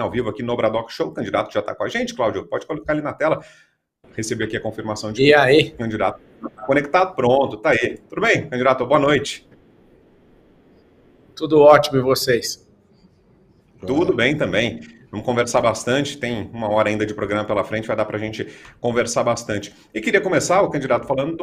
ao vivo aqui no Bradock Show. O candidato já está com a gente, Cláudio. Pode colocar ali na tela. Receber aqui a confirmação de que o candidato está conectado. Pronto, tá aí. Tudo bem, candidato? Boa noite. Tudo ótimo, e vocês? Tudo bem também. Vamos conversar bastante, tem uma hora ainda de programa pela frente, vai dar para a gente conversar bastante. E queria começar, o candidato, falando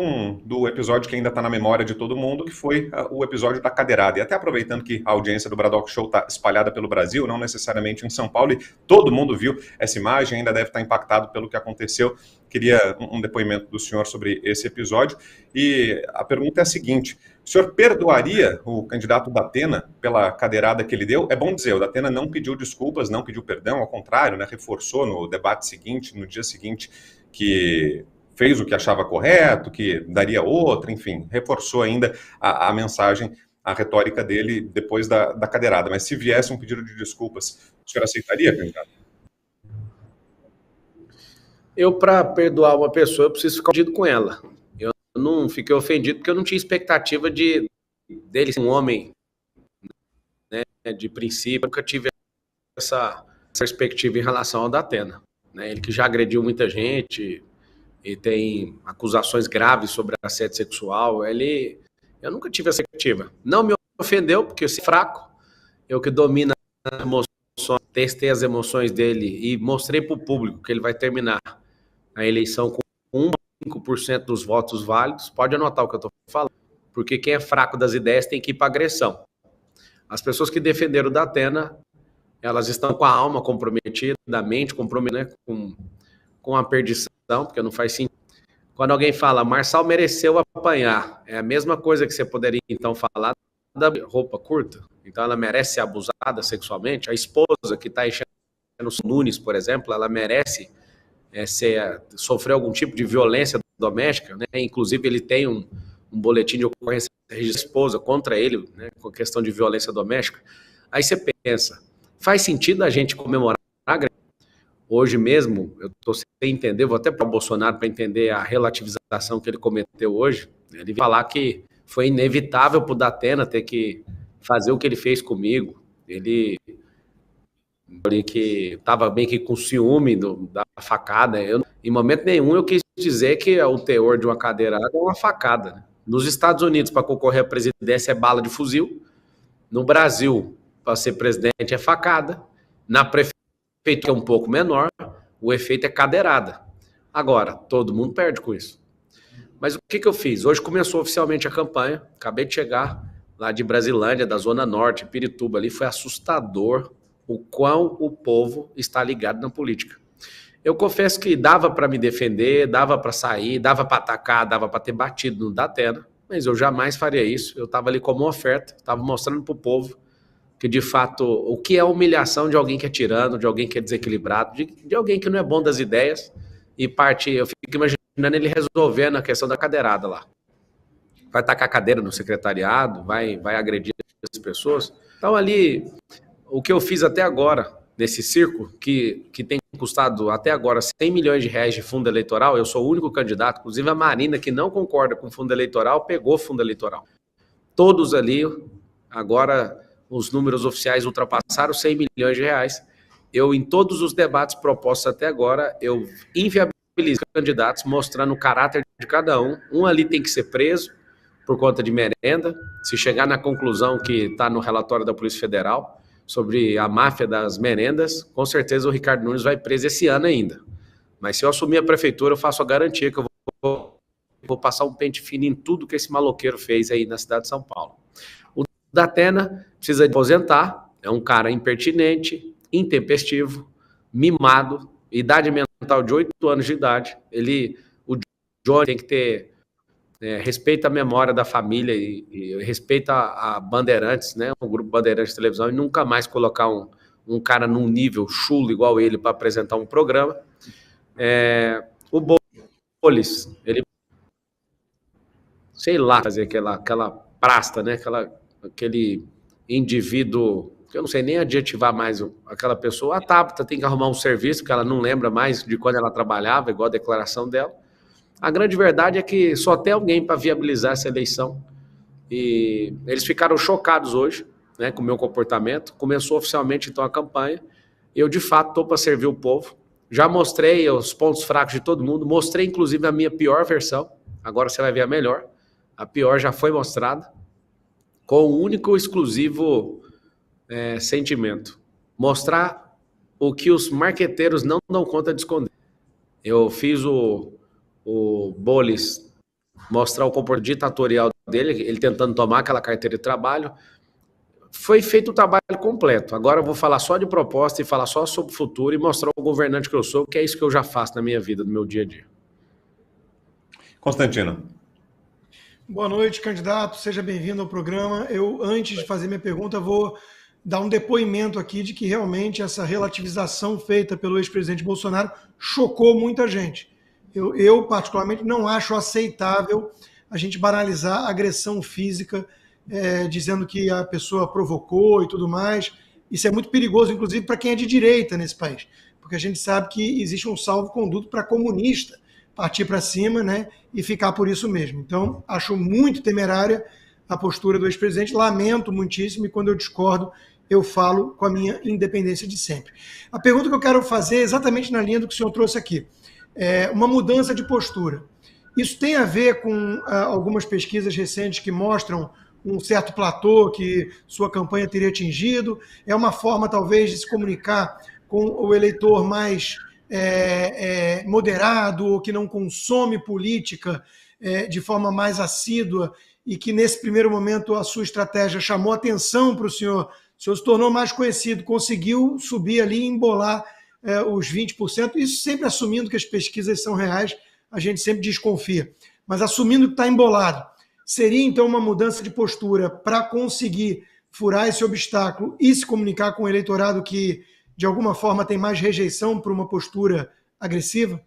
do episódio que ainda está na memória de todo mundo, que foi o episódio da cadeirada. E até aproveitando que a audiência do Bradock Show está espalhada pelo Brasil, não necessariamente em São Paulo, e todo mundo viu essa imagem, ainda deve estar impactado pelo que aconteceu. Queria um depoimento do senhor sobre esse episódio. E a pergunta é a seguinte: o senhor perdoaria o candidato Datena pela cadeirada que ele deu? É bom dizer, o Datena não pediu desculpas, não pediu perdão, ao contrário, né, reforçou no debate seguinte, no dia seguinte, que fez o que achava correto, que daria outra, enfim, reforçou ainda a mensagem, a retórica dele depois da cadeirada. Mas se viesse um pedido de desculpas, o senhor aceitaria, candidato? Eu, para perdoar uma pessoa, eu preciso ficar ofendido com ela. Eu não fiquei ofendido porque eu não tinha expectativa dele ser um homem, né, de princípio. Eu nunca tive essa perspectiva em relação ao Datena, né? Ele que já agrediu muita gente e tem acusações graves sobre assédio sexual. Eu nunca tive essa perspectiva. Não me ofendeu, porque eu sou fraco, eu que domino as emoções, testei as emoções dele e mostrei para o público que ele vai terminar a eleição com 5% dos votos válidos. Pode anotar o que eu estou falando, porque quem é fraco das ideias tem que ir para agressão. As pessoas que defenderam o Datena, elas estão com a alma comprometida, a mente comprometida, né, com a perdição, porque não faz sentido. Quando alguém fala, Marçal mereceu apanhar, é a mesma coisa que você poderia então falar da roupa curta. Então ela merece ser abusada sexualmente. A esposa que está enchendo o Nunes, por exemplo, ela merece sofrer algum tipo de violência doméstica, né? Inclusive ele tem um boletim de ocorrência da esposa contra ele, né, com questão de violência doméstica. Aí você pensa, faz sentido a gente comemorar? Hoje mesmo, eu estou sem entender, vou até para o Bolsonaro para entender a relativização que ele cometeu hoje. Ele vai falar que foi inevitável para o Datena ter que fazer o que ele fez comigo. Ele que estava bem que com ciúme da facada. Em momento nenhum eu quis dizer que o teor de uma cadeirada é uma facada, né? Nos Estados Unidos, para concorrer à presidência é bala de fuzil. No Brasil, para ser presidente é facada. Na prefeitura é um pouco menor, o efeito é cadeirada. Agora, todo mundo perde com isso. Mas o que eu fiz? Hoje começou oficialmente a campanha, acabei de chegar lá de Brasilândia, da Zona Norte, Pirituba, ali foi assustador o quão o povo está ligado na política. Eu confesso que dava para me defender, dava para sair, dava para atacar, dava para ter batido no Datena, mas eu jamais faria isso. Eu estava ali como uma oferta, estava mostrando para o povo que, de fato, o que é a humilhação de alguém que é tirano, de alguém que é desequilibrado, de alguém que não é bom das ideias, e eu fico imaginando ele resolvendo a questão da cadeirada lá. Vai tacar a cadeira no secretariado, vai agredir as pessoas. Então, ali, o que eu fiz até agora, nesse circo, que tem custado até agora 100 milhões de reais de fundo eleitoral, eu sou o único candidato, inclusive a Marina, que não concorda com fundo eleitoral, pegou fundo eleitoral. Todos ali, agora, os números oficiais ultrapassaram 100 milhões de reais. Eu, em todos os debates propostos até agora, eu inviabilizo candidatos, mostrando o caráter de cada um. Um ali tem que ser preso por conta de merenda, se chegar na conclusão que está no relatório da Polícia Federal sobre a máfia das merendas, com certeza o Ricardo Nunes vai preso esse ano ainda. Mas se eu assumir a prefeitura, eu faço a garantia que eu vou passar um pente fino em tudo que esse maloqueiro fez aí na cidade de São Paulo. O Datena precisa aposentar, é um cara impertinente, intempestivo, mimado, idade mental de 8 anos de idade. O Johnny tem que ter respeita a memória da família e respeita a Bandeirantes, né, o grupo Bandeirantes de televisão, e nunca mais colocar um cara num nível chulo igual ele para apresentar um programa. O Boulos, ele, sei lá, fazer aquela prasta, né, aquele indivíduo, que eu não sei nem adjetivar mais aquela pessoa. A Tabata tem que arrumar um serviço, porque ela não lembra mais de quando ela trabalhava, igual a declaração dela. A grande verdade é que só tem alguém para viabilizar essa eleição. E eles ficaram chocados hoje, né, com o meu comportamento. Começou oficialmente, então, a campanha. Eu, de fato, estou para servir o povo. Já mostrei os pontos fracos de todo mundo, mostrei, inclusive, a minha pior versão. Agora você vai ver a melhor. A pior já foi mostrada, com o único exclusivo sentimento. Mostrar o que os marqueteiros não dão conta de esconder. Eu fiz o Bolis mostrar o comportamento ditatorial dele, ele tentando tomar aquela carteira de trabalho. Foi feito o trabalho completo. Agora eu vou falar só de proposta e falar só sobre o futuro e mostrar o governante que eu sou, que é isso que eu já faço na minha vida, no meu dia a dia. Constantino. Boa noite, candidato. Seja bem-vindo ao programa. Eu, antes de fazer minha pergunta, vou dar um depoimento aqui de que realmente essa relativização feita pelo ex-presidente Bolsonaro chocou muita gente. Eu, particularmente, não acho aceitável a gente banalizar a agressão física, dizendo que a pessoa provocou e tudo mais. Isso é muito perigoso, inclusive, para quem é de direita nesse país, porque a gente sabe que existe um salvo-conduto para comunista partir para cima, né, e ficar por isso mesmo. Então, acho muito temerária a postura do ex-presidente, lamento muitíssimo, e quando eu discordo, eu falo com a minha independência de sempre. A pergunta que eu quero fazer é exatamente na linha do que o senhor trouxe aqui. Uma mudança de postura. Isso tem a ver com algumas pesquisas recentes que mostram um certo platô que sua campanha teria atingido? É uma forma, talvez, de se comunicar com o eleitor mais moderado, ou que não consome política de forma mais assídua, e que, nesse primeiro momento, a sua estratégia chamou atenção para o senhor se tornou mais conhecido, conseguiu subir ali e embolar os 20%, isso sempre assumindo que as pesquisas são reais, a gente sempre desconfia, mas assumindo que está embolado. Seria, então, uma mudança de postura para conseguir furar esse obstáculo e se comunicar com o eleitorado que, de alguma forma, tem mais rejeição por uma postura agressiva?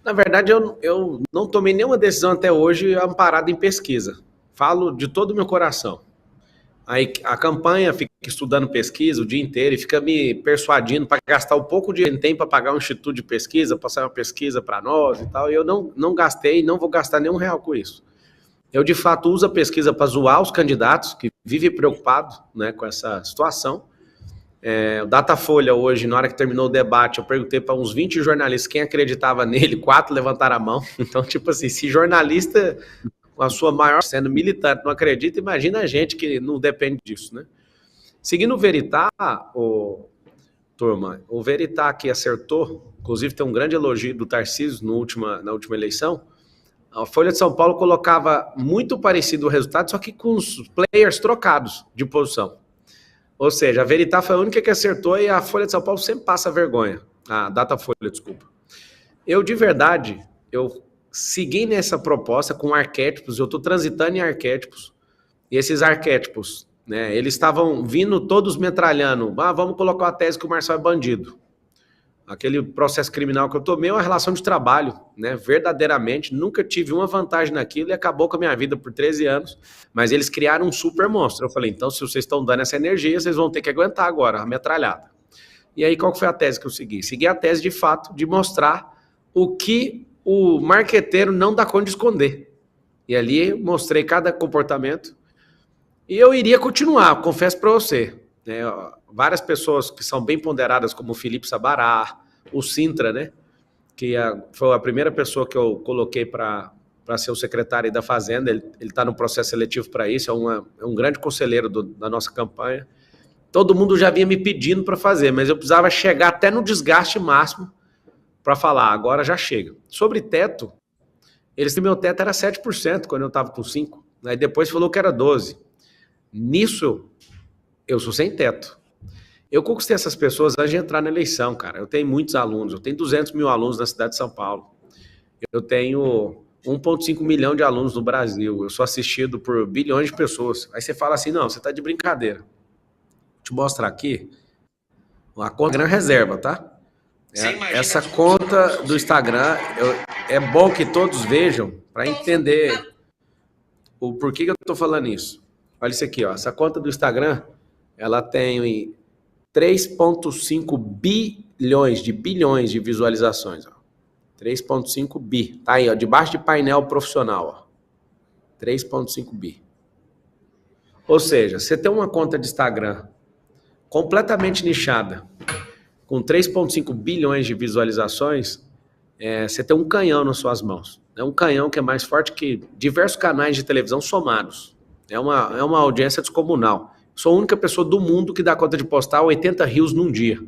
Na verdade, eu não tomei nenhuma decisão até hoje amparada em pesquisa. Falo de todo o meu coração. Aí a campanha fica estudando pesquisa o dia inteiro e fica me persuadindo para gastar o pouco dinheiro que tem para pagar um instituto de pesquisa, passar uma pesquisa para nós e tal. E eu não gastei e não vou gastar nenhum real com isso. Eu, de fato, uso a pesquisa para zoar os candidatos que vivem preocupados, né, com essa situação. O Datafolha hoje, na hora que terminou o debate, eu perguntei para uns 20 jornalistas quem acreditava nele, 4 levantaram a mão. Então, tipo assim, se jornalista com a sua maior sendo militante não acredita, imagina a gente que não depende disso, né? Seguindo o Veritá, turma, o Veritá que acertou, inclusive tem um grande elogio do Tarcísio na última eleição. A Folha de São Paulo colocava muito parecido o resultado, só que com os players trocados de posição. Ou seja, a Veritá foi a única que acertou e a Folha de São Paulo sempre passa vergonha. A Datafolha, desculpa. Eu, de verdade, segui nessa proposta com arquétipos, eu estou transitando em arquétipos, e esses arquétipos, né, eles estavam vindo todos metralhando, vamos colocar a tese que o Marcelo é bandido. Aquele processo criminal que eu tomei é uma relação de trabalho, né, verdadeiramente, nunca tive uma vantagem naquilo e acabou com a minha vida por 13 anos, mas eles criaram um super monstro. Eu falei, então se vocês estão dando essa energia, vocês vão ter que aguentar agora, a metralhada. E aí qual foi a tese que eu segui? Segui a tese de fato de mostrar o que o marqueteiro não dá conta de esconder. E ali mostrei cada comportamento. E eu iria continuar, confesso para você. Né, várias pessoas que são bem ponderadas, como o Felipe Sabará, o Sintra, né, que foi a primeira pessoa que eu coloquei para ser o secretário da Fazenda, ele está no processo seletivo para isso, é um grande conselheiro da nossa campanha. Todo mundo já vinha me pedindo para fazer, mas eu precisava chegar até no desgaste máximo para falar, agora já chega. Sobre teto, meu teto era 7% quando eu estava com 5%, aí depois falou que era 12%. Nisso, eu sou sem teto. Eu conquistei essas pessoas antes de entrar na eleição, cara. Eu tenho muitos alunos, eu tenho 200 mil alunos na cidade de São Paulo. Eu tenho 1,5 milhão de alunos no Brasil. Eu sou assistido por bilhões de pessoas. Aí você fala assim, não, você está de brincadeira. Vou te mostrar aqui. A conta é reserva, tá? Essa conta do Instagram, é bom que todos vejam para entender o porquê que eu estou falando isso. Olha isso aqui, ó. Essa conta do Instagram, ela tem 3,5 bilhões de visualizações. 3,5 bi. Tá aí, ó, debaixo de painel profissional. 3,5 bi. Ou seja, você tem uma conta de Instagram completamente nichada, com 3,5 bilhões de visualizações, você tem um canhão nas suas mãos. É um canhão que é mais forte que diversos canais de televisão somados. É uma audiência descomunal. Sou a única pessoa do mundo que dá conta de postar 80 reels num dia.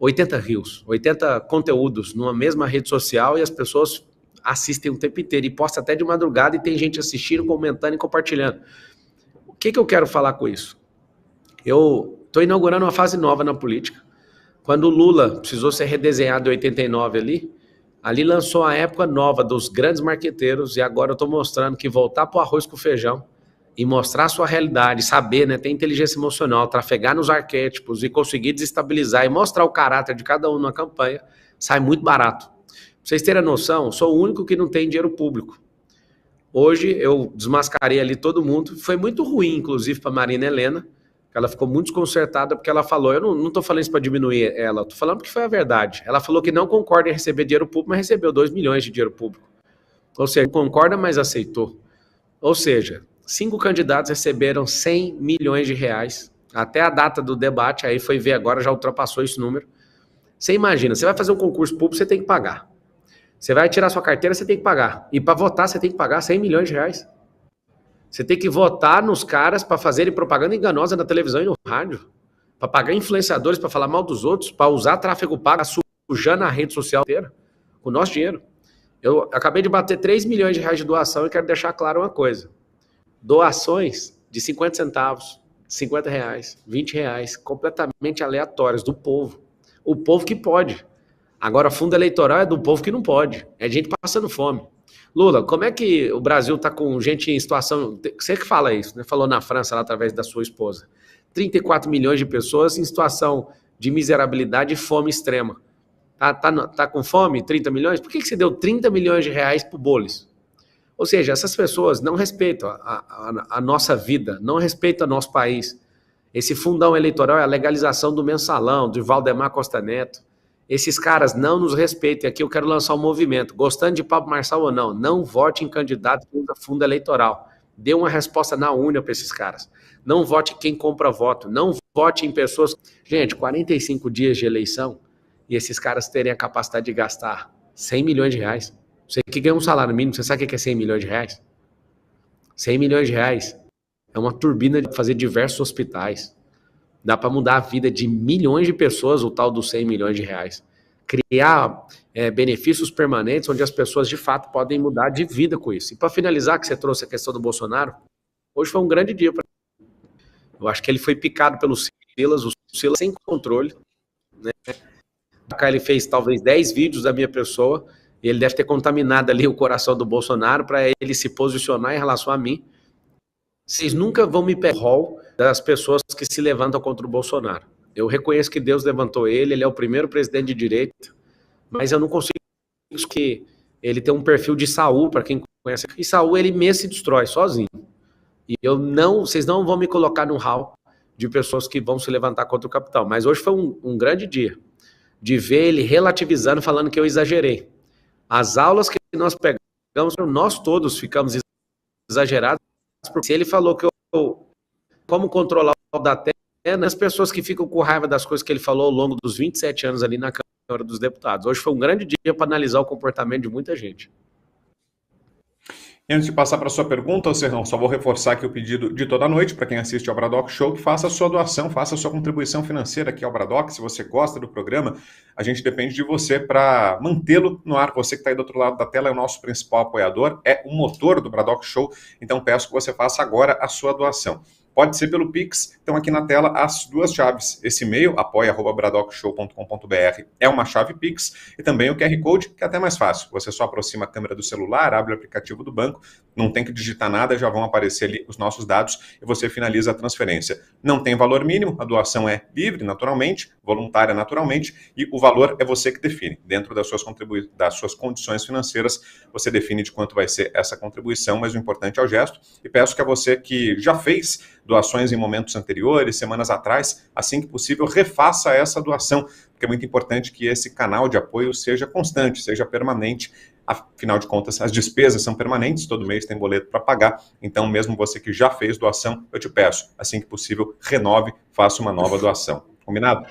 80 reels, 80 conteúdos numa mesma rede social e as pessoas assistem o tempo inteiro e posta até de madrugada e tem gente assistindo, comentando e compartilhando. O que eu quero falar com isso? Eu estou inaugurando uma fase nova na política. Quando o Lula precisou ser redesenhado em 89 ali lançou a época nova dos grandes marqueteiros e agora eu estou mostrando que voltar para o arroz com feijão e mostrar a sua realidade, saber, né, ter inteligência emocional, trafegar nos arquétipos e conseguir desestabilizar e mostrar o caráter de cada um na campanha, sai muito barato. Pra vocês terem a noção, sou o único que não tem dinheiro público. Hoje eu desmascarei ali todo mundo, foi muito ruim, inclusive, para Marina Helena, que ela ficou muito desconcertada porque ela falou, eu não estou falando isso para diminuir ela, estou falando porque foi a verdade. Ela falou que não concorda em receber dinheiro público, mas recebeu 2 milhões de dinheiro público. Ou seja, concorda, mas aceitou. Ou seja, 5 candidatos receberam 100 milhões de reais, até a data do debate, aí foi ver agora, já ultrapassou esse número. Você imagina, você vai fazer um concurso público, você tem que pagar. Você vai tirar sua carteira, você tem que pagar. E para votar, você tem que pagar 100 milhões de reais. Você tem que votar nos caras para fazerem propaganda enganosa na televisão e no rádio, para pagar influenciadores, para falar mal dos outros, para usar tráfego pago, sujando a rede social inteira, com o nosso dinheiro. Eu acabei de bater 3 milhões de reais de doação e quero deixar claro uma coisa. Doações de 50 centavos, 50 reais, 20 reais, completamente aleatórias do povo. O povo que pode. Agora, fundo eleitoral é do povo que não pode. É gente passando fome. Lula, como é que o Brasil está com gente em situação... Você que fala isso, né? Falou na França, lá, através da sua esposa. 34 milhões de pessoas em situação de miserabilidade e fome extrema. Tá com fome? 30 milhões? Por que você deu 30 milhões de reais pro Bolis? Ou seja, essas pessoas não respeitam a nossa vida, não respeitam o nosso país. Esse fundão eleitoral é a legalização do mensalão, de Valdemar Costa Neto. Esses caras não nos respeitam. E aqui eu quero lançar um movimento. Gostando de Pablo Marçal ou não vote em candidato que usa fundo eleitoral. Dê uma resposta na urna para esses caras. Não vote quem compra voto. Não vote em pessoas... Gente, 45 dias de eleição e esses caras terem a capacidade de gastar 100 milhões de reais. Você que ganha um salário mínimo, você sabe o que é 100 milhões de reais? 100 milhões de reais é uma turbina de fazer diversos hospitais. Dá para mudar a vida de milhões de pessoas, o tal dos 100 milhões de reais. Criar benefícios permanentes, onde as pessoas de fato podem mudar de vida com isso. E para finalizar, que você trouxe a questão do Bolsonaro, hoje foi um grande dia para mim. Eu acho que ele foi picado pelo Silas, o Silas sem controle, né? Ele fez talvez 10 vídeos da minha pessoa, e ele deve ter contaminado ali o coração do Bolsonaro para ele se posicionar em relação a mim. Vocês nunca vão me pegar o rol das pessoas que se levantam contra o Bolsonaro. Eu reconheço que Deus levantou ele é o primeiro presidente de direita, mas eu não consigo que ele tem um perfil de Saul, para quem conhece. E Saul, ele mesmo se destrói sozinho. E vocês não vão me colocar no hall de pessoas que vão se levantar contra o capital. Mas hoje foi um grande dia de ver ele relativizando, falando que eu exagerei. As aulas que nós pegamos, nós todos ficamos exagerados, porque se ele falou que como controlar o da terra, as pessoas que ficam com raiva das coisas que ele falou ao longo dos 27 anos ali na Câmara dos Deputados. Hoje foi um grande dia para analisar o comportamento de muita gente. E antes de passar para a sua pergunta, Serrão, só vou reforçar aqui o pedido de toda noite para quem assiste ao Bradock Show, que faça a sua doação, faça a sua contribuição financeira aqui ao Bradock. Se você gosta do programa, a gente depende de você para mantê-lo no ar. Você que está aí do outro lado da tela é o nosso principal apoiador, é o motor do Bradock Show, então peço que você faça agora a sua doação. Pode ser pelo Pix, estão aqui na tela as duas chaves. Esse e-mail, apoia@bradockshow.com.br, é uma chave Pix, e também o QR Code, que é até mais fácil. Você só aproxima a câmera do celular, abre o aplicativo do banco, não tem que digitar nada, já vão aparecer ali os nossos dados e você finaliza a transferência. Não tem valor mínimo, a doação é livre, naturalmente, voluntária, naturalmente, e o valor é você que define. Dentro das suas condições financeiras, você define de quanto vai ser essa contribuição, mas o importante é o gesto. E peço que a você que já fez doações em momentos anteriores, semanas atrás, assim que possível, refaça essa doação, porque porque é muito importante que esse canal de apoio seja constante, seja permanente. Afinal de contas, as despesas são permanentes, todo mês tem boleto para pagar, então mesmo você que já fez doação, eu te peço, assim que possível, renove, faça uma nova doação. Combinado?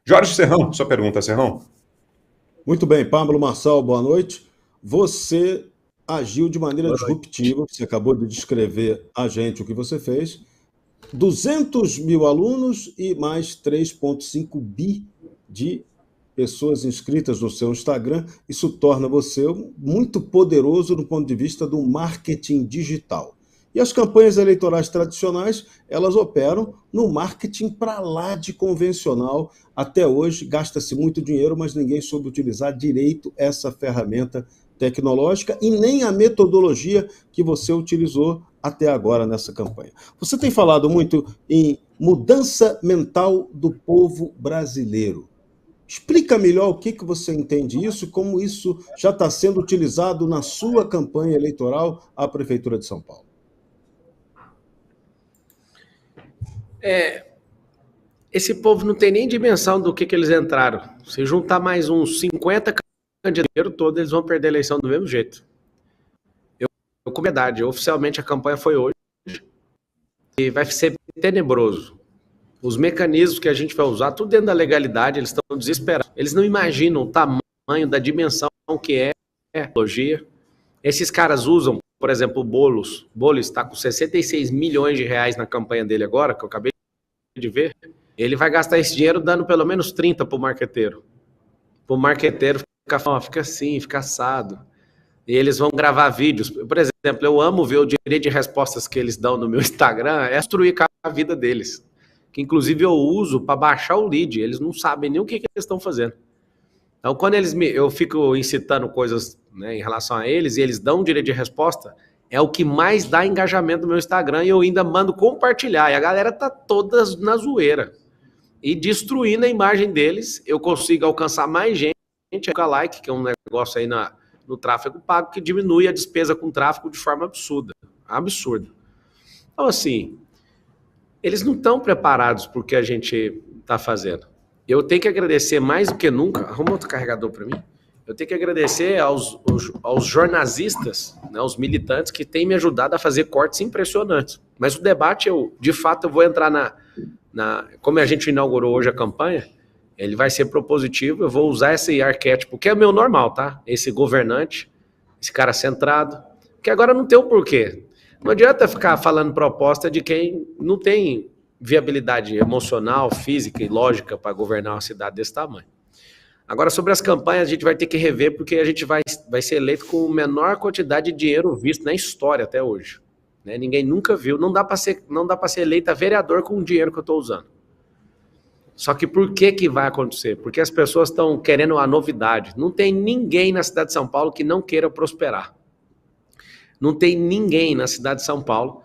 Jorge Serrão, sua pergunta, Serrão. Muito bem, Pablo Marçal, boa noite. Você agiu de maneira disruptiva, você acabou de descrever a gente o que você fez. 200 mil alunos e mais 3,5 bi de pessoas inscritas no seu Instagram. Isso torna você muito poderoso do ponto de vista do marketing digital. E as campanhas eleitorais tradicionais, elas operam no marketing para lá de convencional. Até hoje, gasta-se muito dinheiro, mas ninguém soube utilizar direito essa ferramenta tecnológica e nem a metodologia que você utilizou até agora nessa campanha. Você tem falado muito em mudança mental do povo brasileiro. Explica melhor o que você entende isso e como isso já está sendo utilizado na sua campanha eleitoral à Prefeitura de São Paulo. Esse povo não tem nem dimensão do que eles entraram. Se juntar mais uns 50 candidatos todos, eles vão perder a eleição do mesmo jeito. Com verdade, oficialmente a campanha foi hoje e vai ser tenebroso. Os mecanismos que a gente vai usar, tudo dentro da legalidade, eles estão desesperados. Eles não imaginam o tamanho da dimensão que é a tecnologia. Esses caras usam, por exemplo, o Boulos. O Boulos está com 66 milhões de reais na campanha dele agora, que eu acabei de ver. Ele vai gastar esse dinheiro dando pelo menos 30 para o marqueteiro. Para o marqueteiro fica assim, fica assado. E eles vão gravar vídeos. Por exemplo, eu amo ver o direito de respostas que eles dão no meu Instagram, é destruir a vida deles. Que inclusive eu uso para baixar o lead. Eles não sabem nem o que eles estão fazendo. Então, quando eu fico incitando coisas, né, em relação a eles, e eles dão direito de resposta, é o que mais dá engajamento no meu Instagram, e eu ainda mando compartilhar. E a galera tá toda na zoeira. E destruindo a imagem deles, eu consigo alcançar mais gente, com like, que é um negócio aí no tráfego pago, que diminui a despesa com tráfego de forma absurda. Absurda. Então, assim, eles não estão preparados para o que a gente está fazendo. Eu tenho que agradecer mais do que nunca. Arruma outro carregador para mim. Eu tenho que agradecer aos jornalistas, né, os militantes, que têm me ajudado a fazer cortes impressionantes. Mas o debate, de fato, eu vou entrar como a gente inaugurou hoje a campanha, ele vai ser propositivo, eu vou usar esse arquétipo, que é o meu normal, tá? Esse governante, esse cara centrado, que agora não tem o porquê. Não adianta ficar falando proposta de quem não tem viabilidade emocional, física e lógica para governar uma cidade desse tamanho. Agora, sobre as campanhas, a gente vai ter que rever, porque a gente vai ser eleito com a menor quantidade de dinheiro visto na história até hoje. Né? Ninguém nunca viu, não dá para ser eleita vereador com o dinheiro que eu estou usando. Só que por que vai acontecer? Porque as pessoas estão querendo a novidade. Não tem ninguém na cidade de São Paulo que não queira prosperar. Não tem ninguém na cidade de São Paulo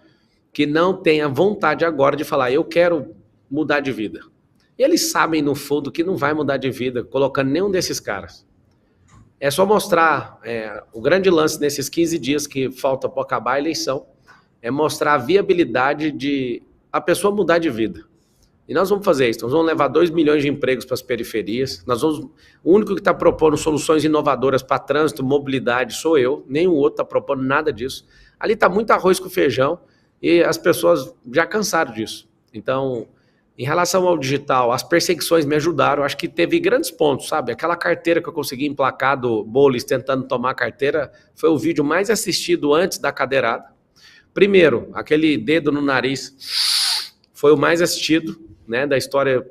que não tenha vontade agora de falar, eu quero mudar de vida. E eles sabem, no fundo, que não vai mudar de vida colocando nenhum desses caras. É só mostrar, o grande lance nesses 15 dias que falta para acabar a eleição, é mostrar a viabilidade de a pessoa mudar de vida. E nós vamos fazer isso, nós vamos levar 2 milhões de empregos para as periferias, o único que está propondo soluções inovadoras para trânsito, mobilidade, sou eu, nenhum outro está propondo nada disso. Ali está muito arroz com feijão e as pessoas já cansaram disso. Então, em relação ao digital, as perseguições me ajudaram, acho que teve grandes pontos, sabe? Aquela carteira que eu consegui emplacar do Boulos tentando tomar a carteira foi o vídeo mais assistido antes da cadeirada. Primeiro, aquele dedo no nariz foi o mais assistido, né, da história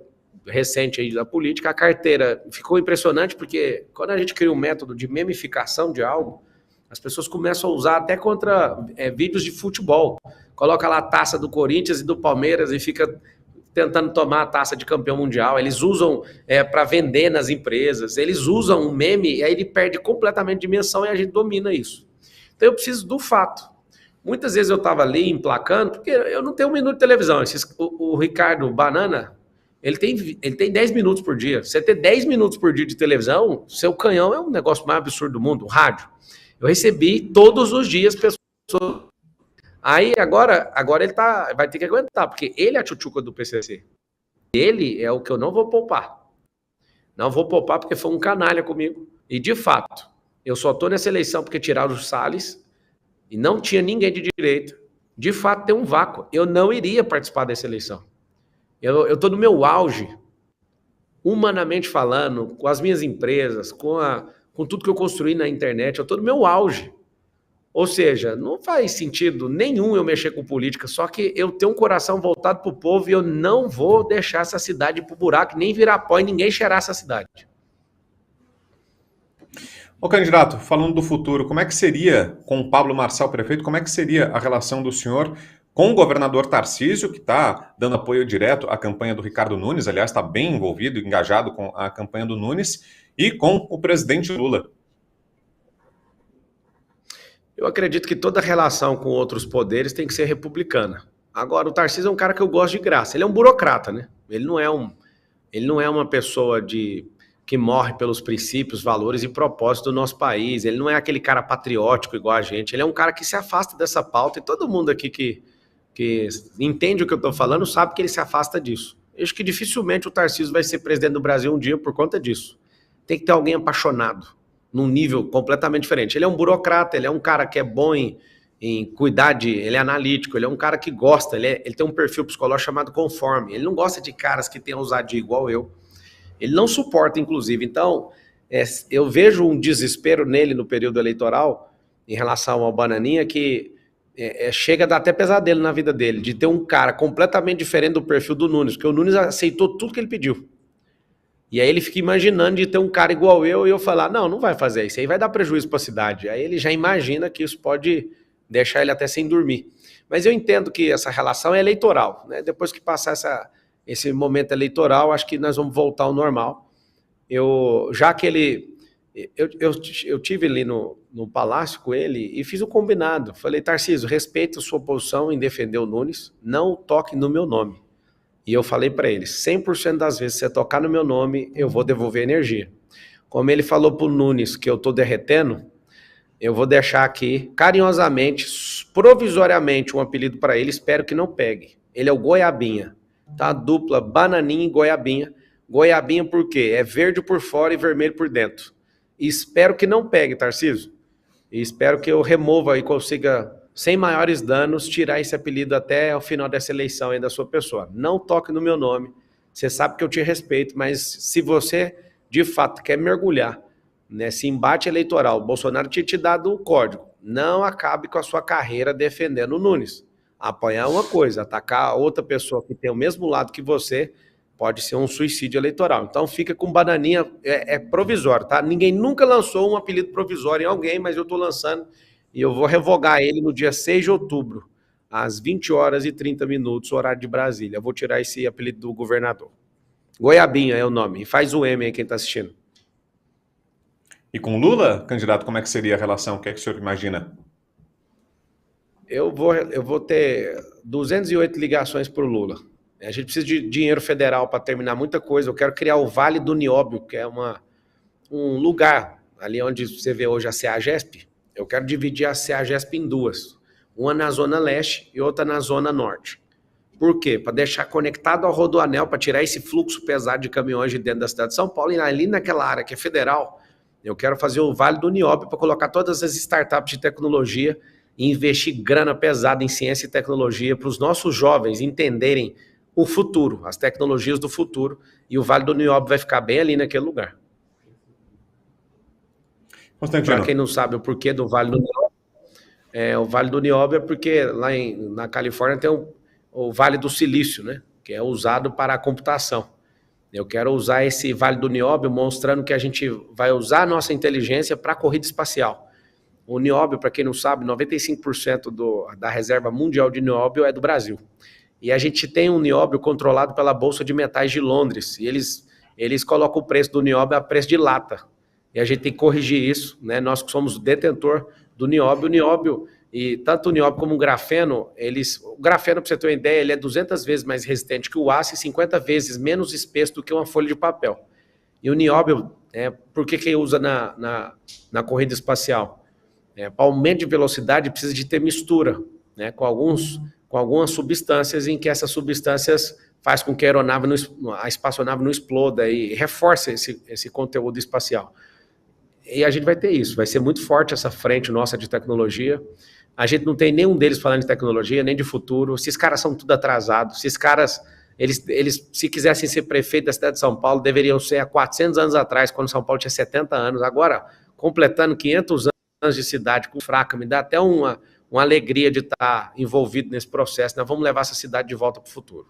recente aí da política. A carteira ficou impressionante porque quando a gente cria um método de memificação de algo, as pessoas começam a usar até contra vídeos de futebol. Coloca lá a taça do Corinthians e do Palmeiras e fica tentando tomar a taça de campeão mundial. Eles usam para vender nas empresas, eles usam um meme e aí ele perde completamente a dimensão e a gente domina isso. Então eu preciso do fato. Muitas vezes eu estava ali emplacando, porque eu não tenho 1 minuto de televisão. O Ricardo Banana, ele tem 10 minutos por dia. Você ter 10 minutos por dia de televisão, seu canhão é um negócio mais absurdo do mundo, o rádio. Eu recebi todos os dias pessoas. Aí agora ele vai ter que aguentar, porque ele é a tchutchuca do PCC. Ele é o que eu não vou poupar. Não vou poupar porque foi um canalha comigo. E, de fato, eu só estou nessa eleição porque tiraram o Salles e não tinha ninguém de direita. De fato, tem um vácuo. Eu não iria participar dessa eleição. Eu estou no meu auge, humanamente falando, com as minhas empresas, com tudo que eu construí na internet, eu estou no meu auge. Ou seja, não faz sentido nenhum eu mexer com política, só que eu tenho um coração voltado para o povo e eu não vou deixar essa cidade ir pro buraco, nem virar pó e ninguém cheirar essa cidade. Ô candidato, falando do futuro, como é que seria, com o Pablo Marçal prefeito, como é que seria a relação do senhor com o governador Tarcísio, que está dando apoio direto à campanha do Ricardo Nunes, aliás, está bem envolvido, engajado com a campanha do Nunes, e com o presidente Lula? Eu acredito que toda relação com outros poderes tem que ser republicana. Agora, o Tarcísio é um cara que eu gosto de graça. Ele é um burocrata, né? Ele não é uma pessoa que morre pelos princípios, valores e propósitos do nosso país. Ele não é aquele cara patriótico igual a gente. Ele é um cara que se afasta dessa pauta e todo mundo aqui que entende o que eu estou falando sabe que ele se afasta disso. Eu acho que dificilmente o Tarcísio vai ser presidente do Brasil um dia por conta disso. Tem que ter alguém apaixonado, num nível completamente diferente. Ele é um burocrata, ele é um cara que é bom em cuidar ele é analítico, ele é um cara que gosta, ele tem um perfil psicológico chamado conforme. Ele não gosta de caras que tenham ousadia igual eu. Ele não suporta, inclusive. Então, eu vejo um desespero nele no período eleitoral em relação ao Bananinha que chega a dar até pesadelo na vida dele, de ter um cara completamente diferente do perfil do Nunes, porque o Nunes aceitou tudo que ele pediu. E aí ele fica imaginando de ter um cara igual eu e eu falar, não vai fazer isso, aí vai dar prejuízo para a cidade. Aí ele já imagina que isso pode deixar ele até sem dormir. Mas eu entendo que essa relação é eleitoral, né? Depois que passar esse momento eleitoral, acho que nós vamos voltar ao normal. Eu tive ali no palácio com ele e fiz o combinado. Falei, Tarcísio, respeita a sua posição em defender o Nunes, não toque no meu nome. E eu falei para ele, 100% das vezes, se você tocar no meu nome, eu vou devolver energia. Como ele falou pro Nunes que eu tô derretendo, eu vou deixar aqui, carinhosamente, provisoriamente, um apelido para ele, espero que não pegue. Ele é o Goiabinha, tá? Dupla Bananinha e Goiabinha. Goiabinha por quê? É verde por fora e vermelho por dentro. E espero que não pegue, Tarcísio. E espero que eu remova e consiga, sem maiores danos, tirar esse apelido até o final dessa eleição aí da sua pessoa. Não toque no meu nome. Você sabe que eu te respeito, mas se você, de fato, quer mergulhar nesse embate eleitoral, o Bolsonaro tinha te dado o código. Não acabe com a sua carreira defendendo o Nunes. Apoiar uma coisa, atacar outra pessoa que tem o mesmo lado que você, pode ser um suicídio eleitoral. Então fica com Bananinha, é provisório, tá? Ninguém nunca lançou um apelido provisório em alguém, mas eu tô lançando e eu vou revogar ele no dia 6 de outubro, às 20h30, horário de Brasília. Eu vou tirar esse apelido do governador. Goiabinha é o nome. E faz o M aí quem tá assistindo. E com Lula, candidato, como é que seria a relação? O que é que o senhor imagina? Eu vou ter 208 ligações pro Lula. A gente precisa de dinheiro federal para terminar muita coisa. Eu quero criar o Vale do Nióbio, que é um lugar ali onde você vê hoje a CEAGESP. Eu quero dividir a CEAGESP em duas. Uma na Zona Leste e outra na Zona Norte. Por quê? Para deixar conectado ao Rodoanel, para tirar esse fluxo pesado de caminhões de dentro da cidade de São Paulo. E ali naquela área que é federal, eu quero fazer o Vale do Nióbio para colocar todas as startups de tecnologia e investir grana pesada em ciência e tecnologia para os nossos jovens entenderem o futuro, as tecnologias do futuro, e o Vale do Nióbio vai ficar bem ali naquele lugar. Para quem não sabe o porquê do Vale do Nióbio, o Vale do Nióbio é porque lá na Califórnia tem o Vale do Silício, né, que é usado para a computação. Eu quero usar esse Vale do Nióbio mostrando que a gente vai usar a nossa inteligência para a corrida espacial. O nióbio, para quem não sabe, 95% da reserva mundial de nióbio é do Brasil. E a gente tem um nióbio controlado pela Bolsa de Metais de Londres. E eles colocam o preço do nióbio a preço de lata. E a gente tem que corrigir isso, né? Nós que somos o detentor do nióbio. O nióbio, e tanto o nióbio como o grafeno, o grafeno, para você ter uma ideia, ele é 200 vezes mais resistente que o aço e 50 vezes menos espesso do que uma folha de papel. E o nióbio, por que usa na corrida espacial? Para aumento de velocidade precisa de ter mistura, né, com alguns com algumas substâncias em que essas substâncias faz com que a espaçonave não exploda e reforça esse conteúdo espacial. E a gente vai ter isso, vai ser muito forte essa frente nossa de tecnologia. A gente não tem nenhum deles falando de tecnologia, nem de futuro. Esses caras são tudo atrasados. Esses caras, eles se quisessem ser prefeito da cidade de São Paulo, deveriam ser há 400 anos atrás, quando São Paulo tinha 70 anos. Agora, completando 500 anos de cidade com fraca, me dá até uma alegria de estar envolvido nesse processo. Nós vamos levar essa cidade de volta para o futuro.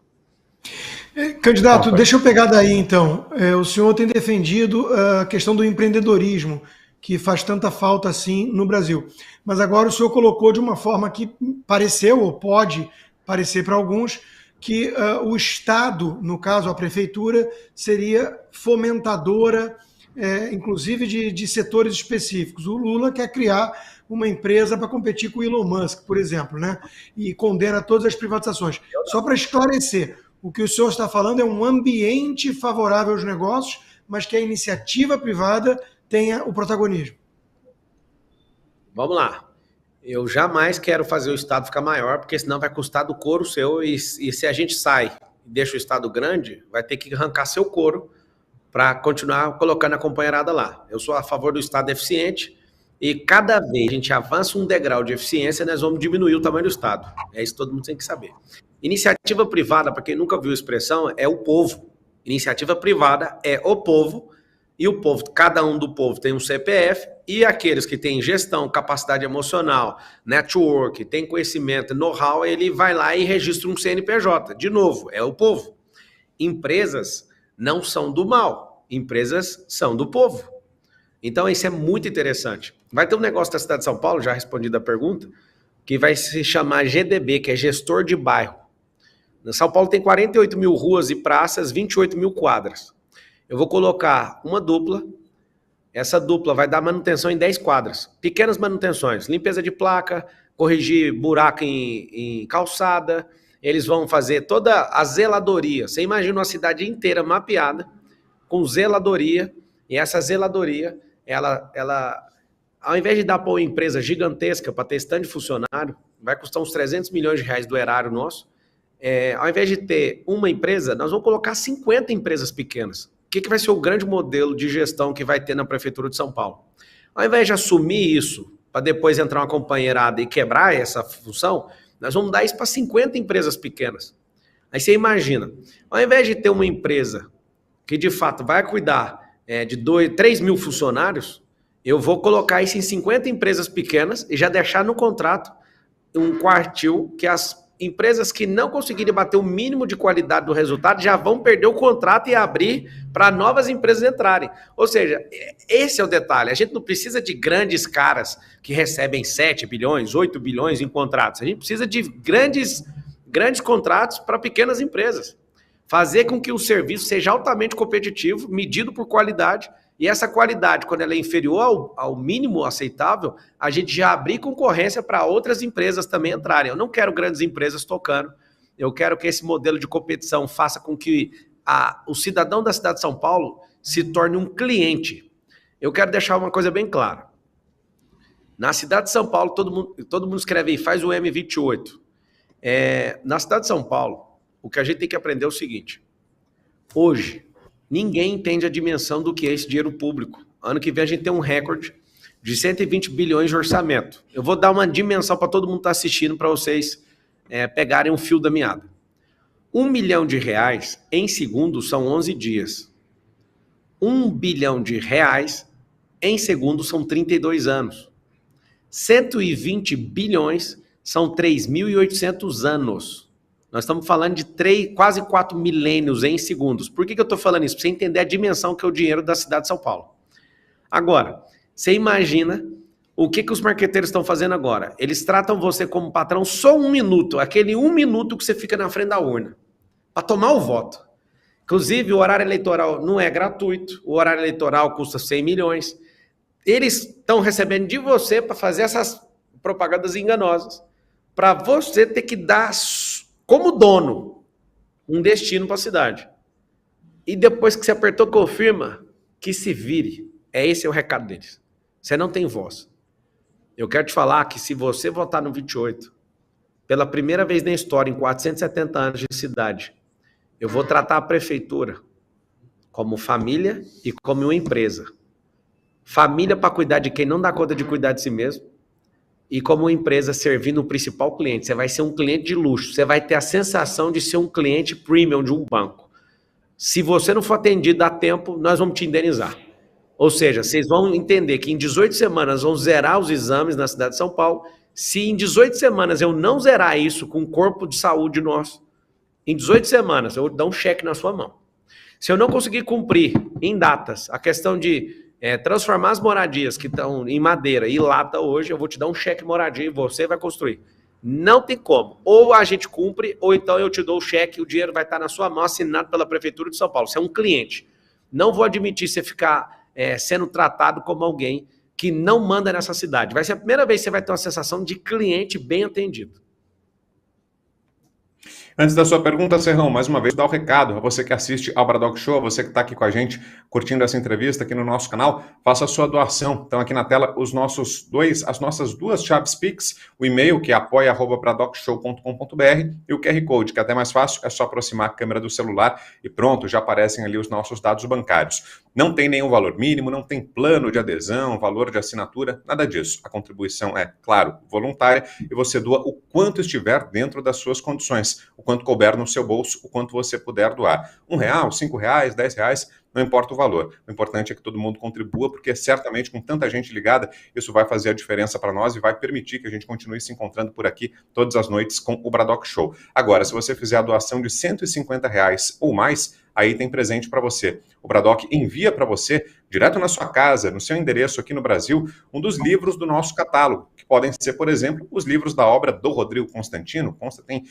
Candidato, deixa eu pegar daí então. O senhor tem defendido a questão do empreendedorismo, que faz tanta falta assim no Brasil. Mas agora o senhor colocou de uma forma que pareceu, ou pode parecer para alguns, que o Estado, no caso a Prefeitura, seria fomentadora, inclusive de setores específicos. O Lula quer criar uma empresa para competir com o Elon Musk, por exemplo, né? E condena todas as privatizações. Só para esclarecer, o que o senhor está falando é um ambiente favorável aos negócios, mas que a iniciativa privada tenha o protagonismo. Vamos lá. Eu jamais quero fazer o Estado ficar maior, porque senão vai custar do couro seu, e se a gente sai e deixa o Estado grande, vai ter que arrancar seu couro para continuar colocando a companheirada lá. Eu sou a favor do Estado eficiente, e cada vez que a gente avança um degrau de eficiência, nós vamos diminuir o tamanho do Estado. É isso que todo mundo tem que saber. Iniciativa privada, para quem nunca viu a expressão, é o povo. Iniciativa privada é o povo, e o povo, cada um do povo tem um CPF, e aqueles que têm gestão, capacidade emocional, network, tem conhecimento, know-how, ele vai lá e registra um CNPJ. De novo, é o povo. Empresas não são do mal, empresas são do povo. Então isso é muito interessante. Vai ter um negócio da cidade de São Paulo, já respondi a pergunta, que vai se chamar GDB, que é Gestor de Bairro. São Paulo tem 48 mil ruas e praças, 28 mil quadras. Eu vou colocar uma dupla, essa dupla vai dar manutenção em 10 quadras. Pequenas manutenções, limpeza de placa, corrigir buraco em calçada, eles vão fazer toda a zeladoria. Você imagina uma cidade inteira mapeada, com zeladoria, e essa zeladoria, ela ao invés de dar para uma empresa gigantesca para ter stand de funcionário, vai custar uns 300 milhões de reais do erário nosso. Ao invés de ter uma empresa, nós vamos colocar 50 empresas pequenas. O que vai ser o grande modelo de gestão que vai ter na Prefeitura de São Paulo? Ao invés de assumir isso, para depois entrar uma companheirada e quebrar essa função, nós vamos dar isso para 50 empresas pequenas. Aí você imagina, ao invés de ter uma empresa que de fato vai cuidar de 3 mil funcionários, eu vou colocar isso em 50 empresas pequenas e já deixar no contrato um quartil que as empresas que não conseguirem bater o mínimo de qualidade do resultado já vão perder o contrato e abrir para novas empresas entrarem. Ou seja, esse é o detalhe. A gente não precisa de grandes caras que recebem 7 bilhões, 8 bilhões em contratos. A gente precisa de grandes contratos para pequenas empresas. Fazer com que o serviço seja altamente competitivo, medido por qualidade, e essa qualidade, quando ela é inferior ao mínimo aceitável, a gente já abrir concorrência para outras empresas também entrarem. Eu não quero grandes empresas tocando, eu quero que esse modelo de competição faça com que o cidadão da cidade de São Paulo se torne um cliente. Eu quero deixar uma coisa bem clara. Na cidade de São Paulo, todo mundo escreve aí, faz o M28. Na cidade de São Paulo, o que a gente tem que aprender é o seguinte. Hoje, ninguém entende a dimensão do que é esse dinheiro público. Ano que vem a gente tem um recorde de 120 bilhões de orçamento. Eu vou dar uma dimensão para todo mundo que está assistindo, para vocês pegarem um fio da meada. R$1 milhão em segundos são 11 dias. R$1 bilhão em segundos são 32 anos. 120 bilhões são 3.800 anos. Nós estamos falando de quase 4 milênios em segundos. Por que eu estou falando isso? Para você entender a dimensão que é o dinheiro da cidade de São Paulo. Agora, você imagina o que os marqueteiros estão fazendo agora. Eles tratam você como patrão só 1 minuto, aquele 1 minuto que você fica na frente da urna, para tomar o voto. Inclusive, o horário eleitoral não é gratuito, o horário eleitoral custa 100 milhões. Eles estão recebendo de você para fazer essas propagandas enganosas, para você ter que dar, como dono, um destino para a cidade. E depois que você apertou confirma, que se vire. Esse é o recado deles. Você não tem voz. Eu quero te falar que se você votar no 28, pela primeira vez na história, em 470 anos de cidade, eu vou tratar a prefeitura como família e como uma empresa. Família para cuidar de quem não dá conta de cuidar de si mesmo, e como uma empresa servindo o principal cliente. Você vai ser um cliente de luxo, você vai ter a sensação de ser um cliente premium de um banco. Se você não for atendido a tempo, nós vamos te indenizar. Ou seja, vocês vão entender que em 18 semanas vão zerar os exames na cidade de São Paulo. Se em 18 semanas eu não zerar isso com o corpo de saúde nosso, em 18 semanas eu vou dar um cheque na sua mão. Se eu não conseguir cumprir em datas a questão de transformar as moradias que estão em madeira e lata hoje, eu vou te dar um cheque moradia e você vai construir. Não tem como. Ou a gente cumpre, ou então eu te dou o cheque e o dinheiro vai estar na sua mão, assinado pela Prefeitura de São Paulo. Você é um cliente. Não vou admitir você ficar sendo tratado como alguém que não manda nessa cidade. Vai ser a primeira vez que você vai ter uma sensação de cliente bem atendido. Antes da sua pergunta, Serrão, mais uma vez, dá o recado a você que assiste ao Bradock Show, a você que está aqui com a gente, curtindo essa entrevista aqui no nosso canal, faça a sua doação. Então, aqui na tela, as nossas duas chaves Pix, o e-mail, que é apoia@bradockshow.com.br, e o QR Code, que é até mais fácil, é só aproximar a câmera do celular e pronto, já aparecem ali os nossos dados bancários. Não tem nenhum valor mínimo, não tem plano de adesão, valor de assinatura, nada disso. A contribuição é, claro, voluntária e você doa o quanto estiver dentro das suas condições, o quanto couber no seu bolso, o quanto você puder doar. R$1, R$5, R$10, não importa o valor. O importante é que todo mundo contribua, porque certamente com tanta gente ligada, isso vai fazer a diferença para nós e vai permitir que a gente continue se encontrando por aqui todas as noites com o Bradock Show. Agora, se você fizer a doação de R$150 ou mais, aí tem presente para você. O Bradock envia para você, direto na sua casa, no seu endereço aqui no Brasil, um dos livros do nosso catálogo, que podem ser, por exemplo, os livros da obra do Rodrigo Constantino. Consta tem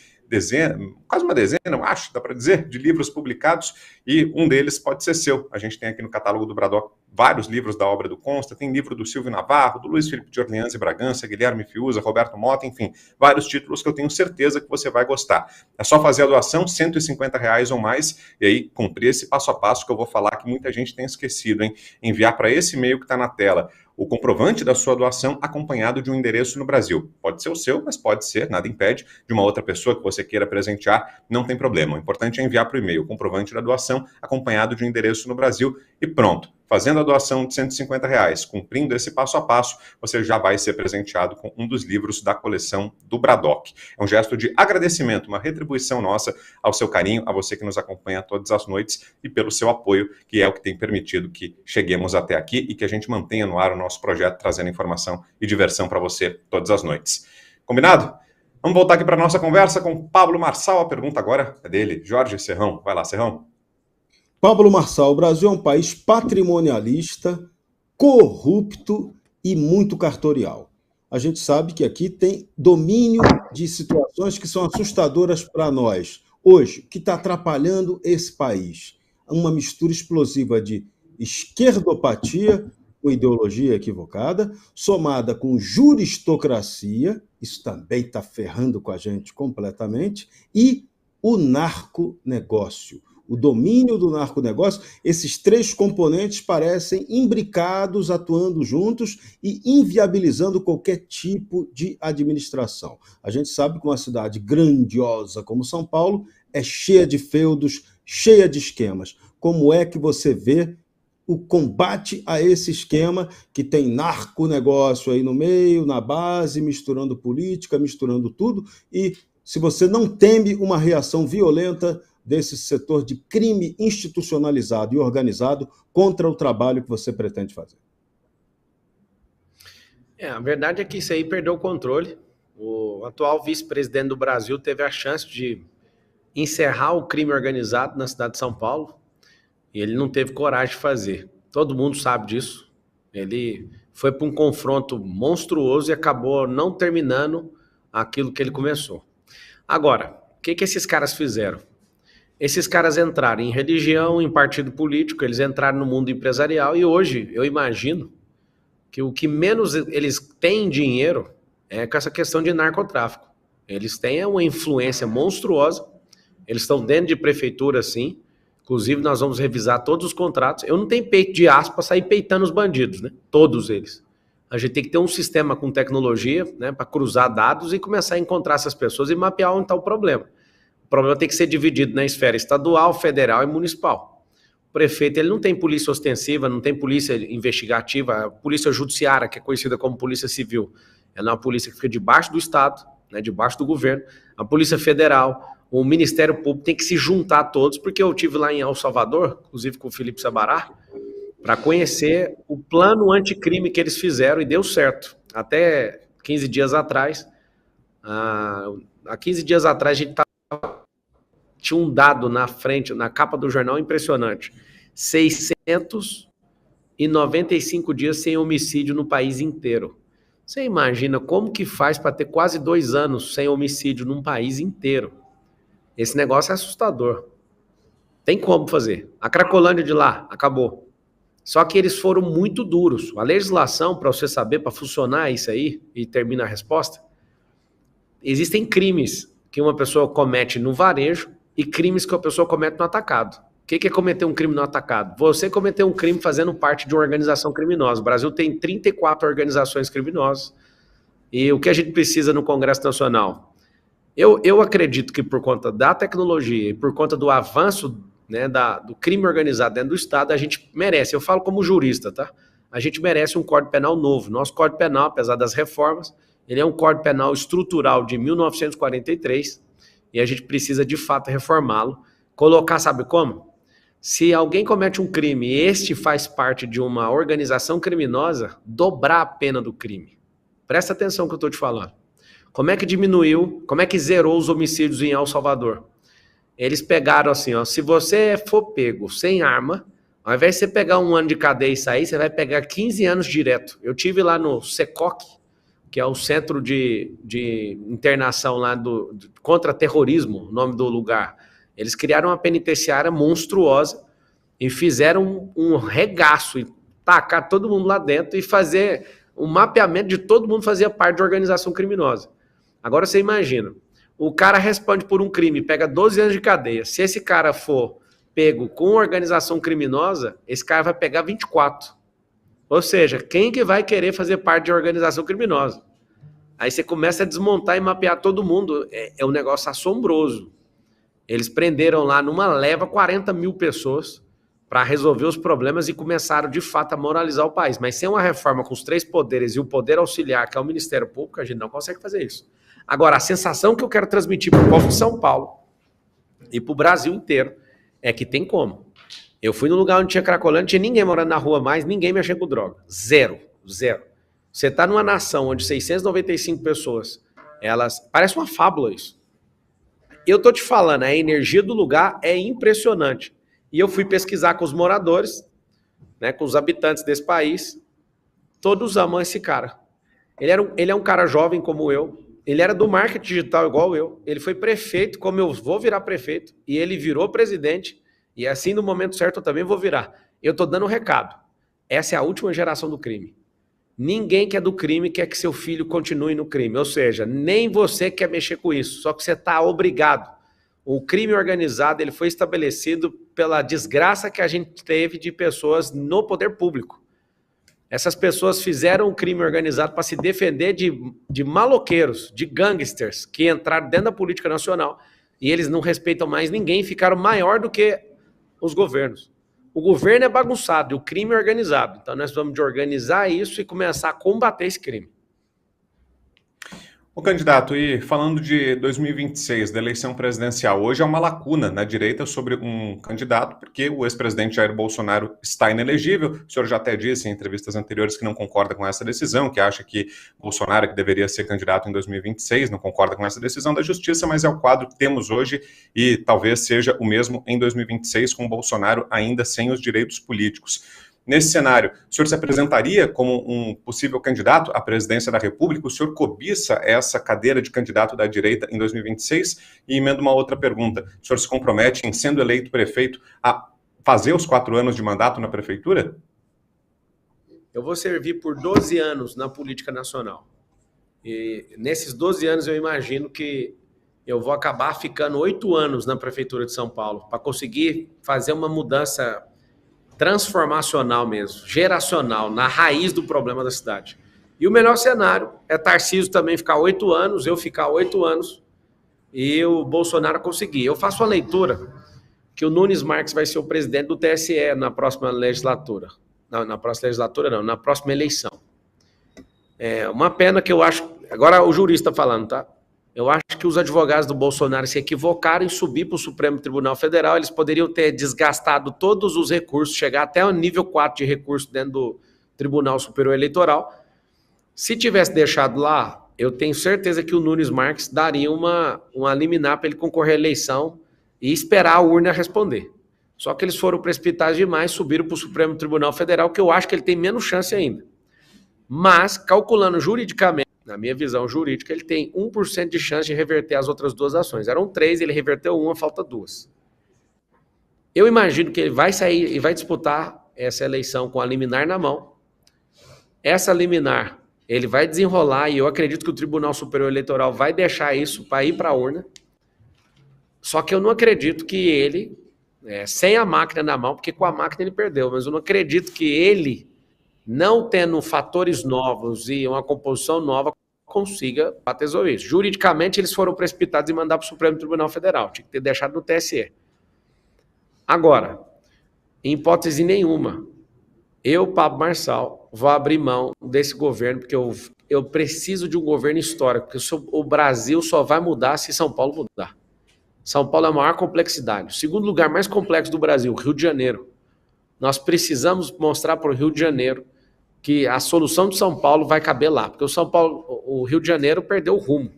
quase uma dezena, eu acho, dá para dizer, de livros publicados, e um deles pode ser seu. A gente tem aqui no catálogo do Bradock vários livros da obra do Consta, tem livro do Silvio Navarro, do Luiz Felipe de Orleans e Bragança, Guilherme Fiuza, Roberto Mota, enfim, vários títulos que eu tenho certeza que você vai gostar. É só fazer a doação, R$150 ou mais, e aí cumprir esse passo a passo que eu vou falar que muita gente tem esquecido, hein? Enviar para esse e-mail que está na tela o comprovante da sua doação acompanhado de um endereço no Brasil. Pode ser o seu, mas pode ser, nada impede, de uma outra pessoa que você queira presentear, não tem problema. O importante é enviar para o e-mail o comprovante da doação acompanhado de um endereço no Brasil e pronto. Fazendo a doação de R$150, cumprindo esse passo a passo, você já vai ser presenteado com um dos livros da coleção do Bradock. É um gesto de agradecimento, uma retribuição nossa ao seu carinho, a você que nos acompanha todas as noites e pelo seu apoio, que é o que tem permitido que cheguemos até aqui e que a gente mantenha no ar o nosso projeto, trazendo informação e diversão para você todas as noites. Combinado? Vamos voltar aqui para a nossa conversa com Pablo Marçal. A pergunta agora é dele, Jorge Serrão. Vai lá, Serrão. Pablo Marçal, o Brasil é um país patrimonialista, corrupto e muito cartorial. A gente sabe que aqui tem domínio de situações que são assustadoras para nós. Hoje, o que está atrapalhando esse país? Uma mistura explosiva de esquerdopatia, com ideologia equivocada, somada com juristocracia, isso também está ferrando com a gente completamente, e o narconegócio. O domínio do narconegócio, esses três componentes parecem imbricados, atuando juntos e inviabilizando qualquer tipo de administração. A gente sabe que uma cidade grandiosa como São Paulo é cheia de feudos, cheia de esquemas. Como é que você vê o combate a esse esquema que tem narconegócio aí no meio, na base, misturando política, misturando tudo, e se você não teme uma reação violenta desse setor de crime institucionalizado e organizado contra o trabalho que você pretende fazer? A verdade é que isso aí perdeu o controle. O atual vice-presidente do Brasil teve a chance de encerrar o crime organizado na cidade de São Paulo e ele não teve coragem de fazer. Todo mundo sabe disso. Ele foi para um confronto monstruoso e acabou não terminando aquilo que ele começou. Agora, o que esses caras fizeram? Esses caras entraram em religião, em partido político, eles entraram no mundo empresarial e hoje eu imagino que o que menos eles têm dinheiro é com essa questão de narcotráfico. Eles têm uma influência monstruosa, eles estão dentro de prefeitura, sim. Inclusive, nós vamos revisar todos os contratos. Eu não tenho peito de aço para sair peitando os bandidos, né? Todos eles. A gente tem que ter um sistema com tecnologia, né, para cruzar dados e começar a encontrar essas pessoas e mapear onde está o problema. O problema tem que ser dividido na esfera estadual, federal e municipal. O prefeito ele não tem polícia ostensiva, não tem polícia investigativa, a polícia judiciária, que é conhecida como polícia civil, ela é uma polícia que fica debaixo do Estado, né, debaixo do governo. A polícia federal, o Ministério Público tem que se juntar a todos, porque eu estive lá em El Salvador, inclusive com o Felipe Sabará, para conhecer o plano anticrime que eles fizeram e deu certo. Até 15 dias atrás, há 15 dias atrás a gente tinha um dado na frente, na capa do jornal impressionante, 695 dias sem homicídio no país inteiro. Você imagina como que faz para ter quase 2 anos sem homicídio num país inteiro? Esse negócio é assustador. Tem como fazer. A Cracolândia de lá, acabou. Só que eles foram muito duros. A legislação, para você saber, para funcionar isso aí, e termina a resposta, existem crimes que uma pessoa comete no varejo e crimes que a pessoa comete no atacado. O que é cometer um crime no atacado? Você cometeu um crime fazendo parte de uma organização criminosa. O Brasil tem 34 organizações criminosas. E o que a gente precisa no Congresso Nacional? Eu acredito que por conta da tecnologia e por conta do avanço, né, do crime organizado dentro do Estado, a gente merece, eu falo como jurista, tá? A gente merece um Código Penal novo. Nosso Código Penal, apesar das reformas, ele é um Código Penal estrutural de 1943 e a gente precisa, de fato, reformá-lo. Colocar, sabe como? Se alguém comete um crime e este faz parte de uma organização criminosa, dobrar a pena do crime. Presta atenção no que eu estou te falando. Como é que diminuiu, como é que zerou os homicídios em El Salvador? Eles pegaram assim, ó, se você for pego sem arma, ao invés de você pegar 1 ano de cadeia e sair, você vai pegar 15 anos direto. Eu tive lá no SECOC, que é o Centro de Internação lá contra Terrorismo, o nome do lugar. Eles criaram uma penitenciária monstruosa e fizeram um regaço, e tacar todo mundo lá dentro e fazer um mapeamento de todo mundo fazia parte de organização criminosa. Agora você imagina, o cara responde por um crime, pega 12 anos de cadeia. Se esse cara for pego com organização criminosa, esse cara vai pegar 24. Ou seja, quem que vai querer fazer parte de organização criminosa? Aí você começa a desmontar e mapear todo mundo. É um negócio assombroso. Eles prenderam lá numa leva 40 mil pessoas para resolver os problemas e começaram de fato a moralizar o país. Mas sem uma reforma com os 3 poderes e o poder auxiliar, que é o Ministério Público, a gente não consegue fazer isso. Agora, a sensação que eu quero transmitir para o povo de São Paulo e para o Brasil inteiro é que tem como. Eu fui num lugar onde tinha Cracolândia, não tinha ninguém morando na rua mais, ninguém mexendo com droga. Zero. Você está numa nação onde 695 pessoas, elas... Parece uma fábula isso. Eu tô te falando, a energia do lugar é impressionante. E eu fui pesquisar com os moradores, né, com os habitantes desse país. Todos amam esse cara. Ele é um cara jovem como eu. Ele era do marketing digital igual eu. Ele foi prefeito, como eu vou virar prefeito. E ele virou presidente. E assim, no momento certo, eu também vou virar. Eu tô dando um recado. Essa é a última geração do crime. Ninguém que é do crime quer que seu filho continue no crime. Ou seja, nem você quer mexer com isso. Só que você está obrigado. O crime organizado ele foi estabelecido pela desgraça que a gente teve de pessoas no poder público. Essas pessoas fizeram o crime organizado para se defender de maloqueiros, de gangsters, que entraram dentro da política nacional e eles não respeitam mais ninguém, ficaram maior do que os governos. O governo é bagunçado e o crime é organizado. Então nós vamos de organizar isso e começar a combater esse crime. O candidato, e falando de 2026, da eleição presidencial, hoje há uma lacuna na direita sobre um candidato, porque o ex-presidente Jair Bolsonaro está inelegível. O senhor já até disse em entrevistas anteriores que não concorda com essa decisão, que acha que Bolsonaro que deveria ser candidato em 2026, não concorda com essa decisão da justiça, mas é o quadro que temos hoje e talvez seja o mesmo em 2026, com Bolsonaro ainda sem os direitos políticos. Nesse cenário, o senhor se apresentaria como um possível candidato à presidência da República? O senhor cobiça essa cadeira de candidato da direita em 2026? E emendo uma outra pergunta. O senhor se compromete em, sendo eleito prefeito, a fazer os 4 anos de mandato na prefeitura? Eu vou servir por 12 anos na política nacional. E nesses 12 anos eu imagino que eu vou acabar ficando 8 anos na prefeitura de São Paulo para conseguir fazer uma mudança transformacional mesmo, geracional, na raiz do problema da cidade. E o melhor cenário é Tarcísio também ficar 8 anos, eu ficar 8 anos e o Bolsonaro conseguir. Eu faço a leitura que o Nunes Marques vai ser o presidente do TSE na próxima legislatura. Não, na próxima legislatura não, na próxima eleição. É uma pena que eu acho... Agora o jurista falando, tá? Eu acho que os advogados do Bolsonaro se equivocaram em subir para o Supremo Tribunal Federal. Eles poderiam ter desgastado todos os recursos, chegar até o nível 4 de recurso dentro do Tribunal Superior Eleitoral. Se tivesse deixado lá, eu tenho certeza que o Nunes Marques daria uma liminar para ele concorrer à eleição e esperar a urna responder. Só que eles foram precipitados demais, subiram para o Supremo Tribunal Federal, que eu acho que ele tem menos chance ainda. Mas, calculando juridicamente, na minha visão jurídica, ele tem 1% de chance de reverter as outras 2 ações. Eram 3, ele reverteu 1, falta 2. Eu imagino que ele vai sair e vai disputar essa eleição com a liminar na mão. Essa liminar, ele vai desenrolar, e eu acredito que o Tribunal Superior Eleitoral vai deixar isso para ir para a urna. Só que eu não acredito que ele, sem a máquina na mão, porque com a máquina ele perdeu, mas eu não acredito que ele, não tendo fatores novos e uma composição nova, consiga bater isso. Juridicamente, eles foram precipitados em mandar para o Supremo Tribunal Federal. Tinha que ter deixado no TSE. Agora, em hipótese nenhuma, eu, Pablo Marçal, vou abrir mão desse governo, porque eu preciso de um governo histórico, porque o Brasil só vai mudar se São Paulo mudar. São Paulo é a maior complexidade. O segundo lugar mais complexo do Brasil, Rio de Janeiro. Nós precisamos mostrar para o Rio de Janeiro que a solução de São Paulo vai caber lá, porque o Rio de Janeiro perdeu o rumo.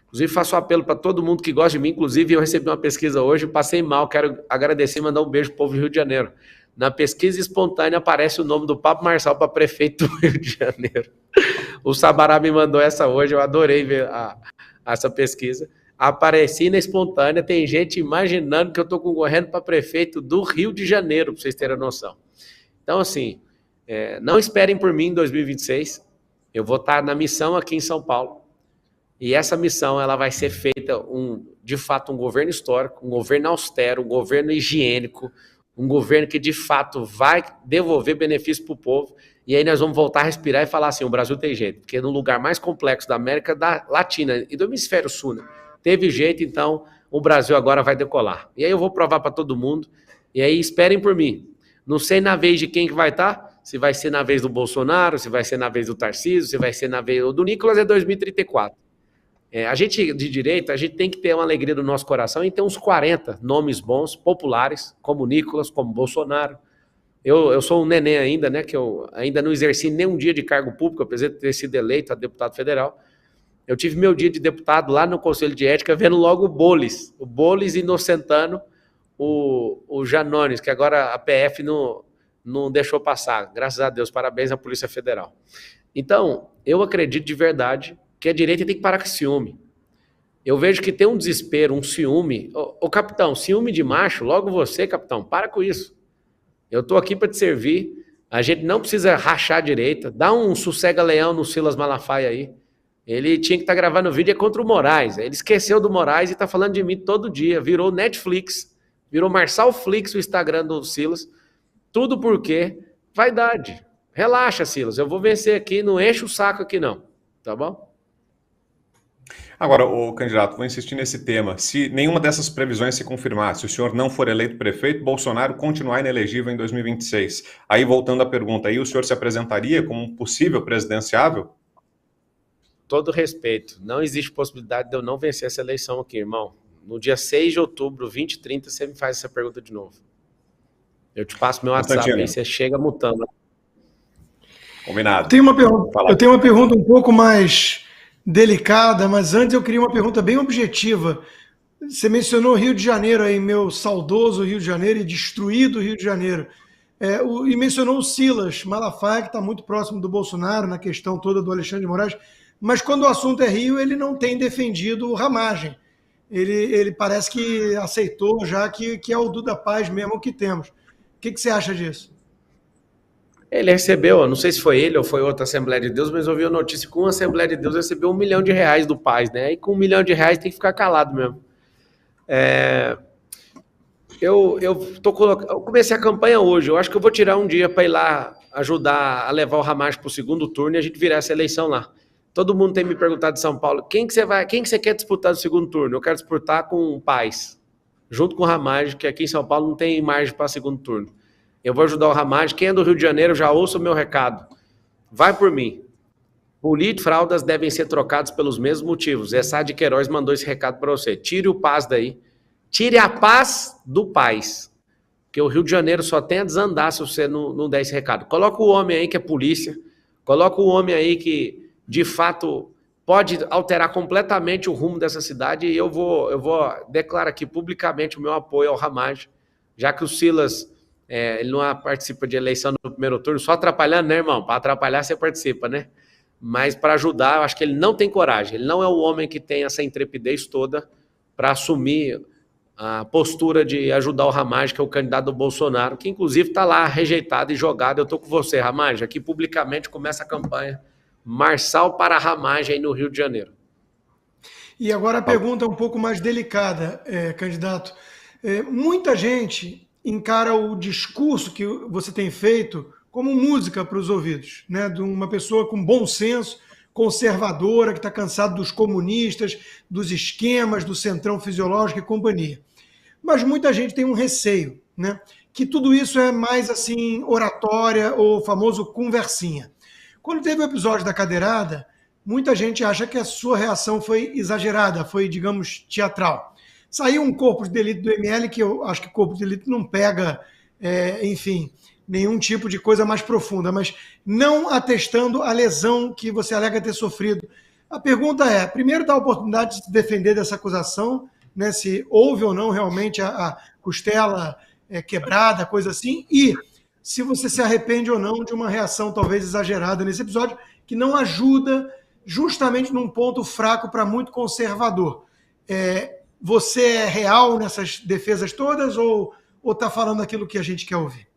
Inclusive, faço um apelo para todo mundo que gosta de mim, inclusive eu recebi uma pesquisa hoje, passei mal, quero agradecer e mandar um beijo pro povo do Rio de Janeiro. Na pesquisa espontânea aparece o nome do Pablo Marçal para prefeito do Rio de Janeiro. O Sabará me mandou essa hoje, eu adorei ver essa pesquisa. Apareci na espontânea, tem gente imaginando que eu estou concorrendo para prefeito do Rio de Janeiro, para vocês terem noção. Então, assim, não esperem por mim em 2026, eu vou estar na missão aqui em São Paulo, e essa missão ela vai ser feita, de fato, um governo histórico, um governo austero, um governo higiênico, um governo que, de fato, vai devolver benefício para o povo, e aí nós vamos voltar a respirar e falar assim, o Brasil tem jeito, porque no lugar mais complexo da América Latina e do Hemisfério Sul, né, teve jeito, então o Brasil agora vai decolar. E aí eu vou provar para todo mundo, e aí esperem por mim. Não sei na vez de quem que vai estar, se vai ser na vez do Bolsonaro, se vai ser na vez do Tarcísio, se vai ser na vez do Nicolas, é 2034. A gente de direita, a gente tem que ter uma alegria do nosso coração e ter uns 40 nomes bons, populares, como Nicolas, como Bolsonaro. Eu sou um neném ainda, né, que eu ainda não exerci nenhum dia de cargo público, apesar de ter sido eleito a deputado federal. Eu tive meu dia de deputado lá no Conselho de Ética, vendo logo o Bolis inocentando o Janones, que agora a PF não deixou passar. Graças a Deus, parabéns à Polícia Federal. Então, eu acredito de verdade que a direita tem que parar com ciúme. Eu vejo que tem um desespero, um ciúme. Ô capitão, ciúme de macho, logo você, capitão, para com isso. Eu estou aqui para te servir, a gente não precisa rachar a direita, dá um sossega-leão no Silas Malafaia aí. Ele tinha que estar gravando vídeo contra o Moraes. Ele esqueceu do Moraes e está falando de mim todo dia. Virou Netflix, virou Marçal Flix o Instagram do Silas. Tudo porque vaidade. Relaxa, Silas. Eu vou vencer aqui, não enche o saco aqui não. Tá bom? Agora, o candidato, vou insistir nesse tema. Se nenhuma dessas previsões se confirmar, se o senhor não for eleito prefeito, Bolsonaro continuar inelegível em 2026. Aí, voltando à pergunta, aí o senhor se apresentaria como um possível presidenciável? Todo respeito, não existe possibilidade de eu não vencer essa eleição aqui, irmão. No dia 6 de outubro, 20h30, você me faz essa pergunta de novo. Eu te passo meu WhatsApp aí, você chega mutando. Combinado. Eu tenho uma pergunta um pouco mais delicada, mas antes eu queria uma pergunta bem objetiva. Você mencionou Rio de Janeiro aí, meu saudoso Rio de Janeiro e destruído Rio de Janeiro. E mencionou o Silas Malafaia, que está muito próximo do Bolsonaro na questão toda do Alexandre de Moraes. Mas quando o assunto é Rio, ele não tem defendido ramagem. Ele parece que aceitou já que é o Duda Paz mesmo que temos. O que você acha disso? Ele recebeu, não sei se foi ele ou foi outra Assembleia de Deus, mas eu vi a notícia que uma Assembleia de Deus recebeu R$1 milhão do Paz, né? E com R$1 milhão tem que ficar calado mesmo. Eu comecei a campanha hoje, eu acho que eu vou tirar um dia para ir lá ajudar a levar o Ramagem para o segundo turno e a gente virar essa eleição lá. Todo mundo tem me perguntado de São Paulo, quem que você quer disputar no segundo turno? Eu quero disputar com o Paes, junto com o Ramagem, que aqui em São Paulo não tem margem para segundo turno. Eu vou ajudar o Ramagem. Quem é do Rio de Janeiro já ouça o meu recado. Vai por mim. Políticos e fraldas devem ser trocados pelos mesmos motivos. Essa de Queiroz mandou esse recado para você. Tire o Paes daí. Tire a paz do Paes. Porque o Rio de Janeiro só tem a desandar se você não der esse recado. Coloca o homem aí que é polícia. Coloca o homem aí que, de fato, pode alterar completamente o rumo dessa cidade. E eu vou declarar aqui publicamente o meu apoio ao Ramagem, já que o Silas... ele não participa de eleição no primeiro turno, só atrapalhando, né, irmão? Para atrapalhar, você participa, né? Mas para ajudar, eu acho que ele não tem coragem. Ele não é o homem que tem essa intrepidez toda para assumir a postura de ajudar o Ramagem, que é o candidato do Bolsonaro, que inclusive está lá rejeitado e jogado. Eu estou com você, Ramagem. Aqui publicamente começa a campanha Marçal para Ramagem aí no Rio de Janeiro. E agora a pergunta é um pouco mais delicada, candidato. Muita gente encara o discurso que você tem feito como música para os ouvidos, né? De uma pessoa com bom senso, conservadora, que está cansada dos comunistas, dos esquemas, do centrão fisiológico e companhia. Mas muita gente tem um receio, né? Que tudo isso é mais assim oratória ou famoso conversinha. Quando teve o episódio da cadeirada, muita gente acha que a sua reação foi exagerada, foi, digamos, teatral. Saiu um corpo de delito do ML, que eu acho que corpo de delito não pega, enfim, nenhum tipo de coisa mais profunda, mas não atestando a lesão que você alega ter sofrido. A pergunta é, primeiro, dá a oportunidade de se defender dessa acusação, né, se houve ou não realmente a costela quebrada, coisa assim, e se você se arrepende ou não de uma reação talvez exagerada nesse episódio, que não ajuda justamente num ponto fraco para muito conservador. Você é real nessas defesas todas ou está falando aquilo que a gente quer ouvir?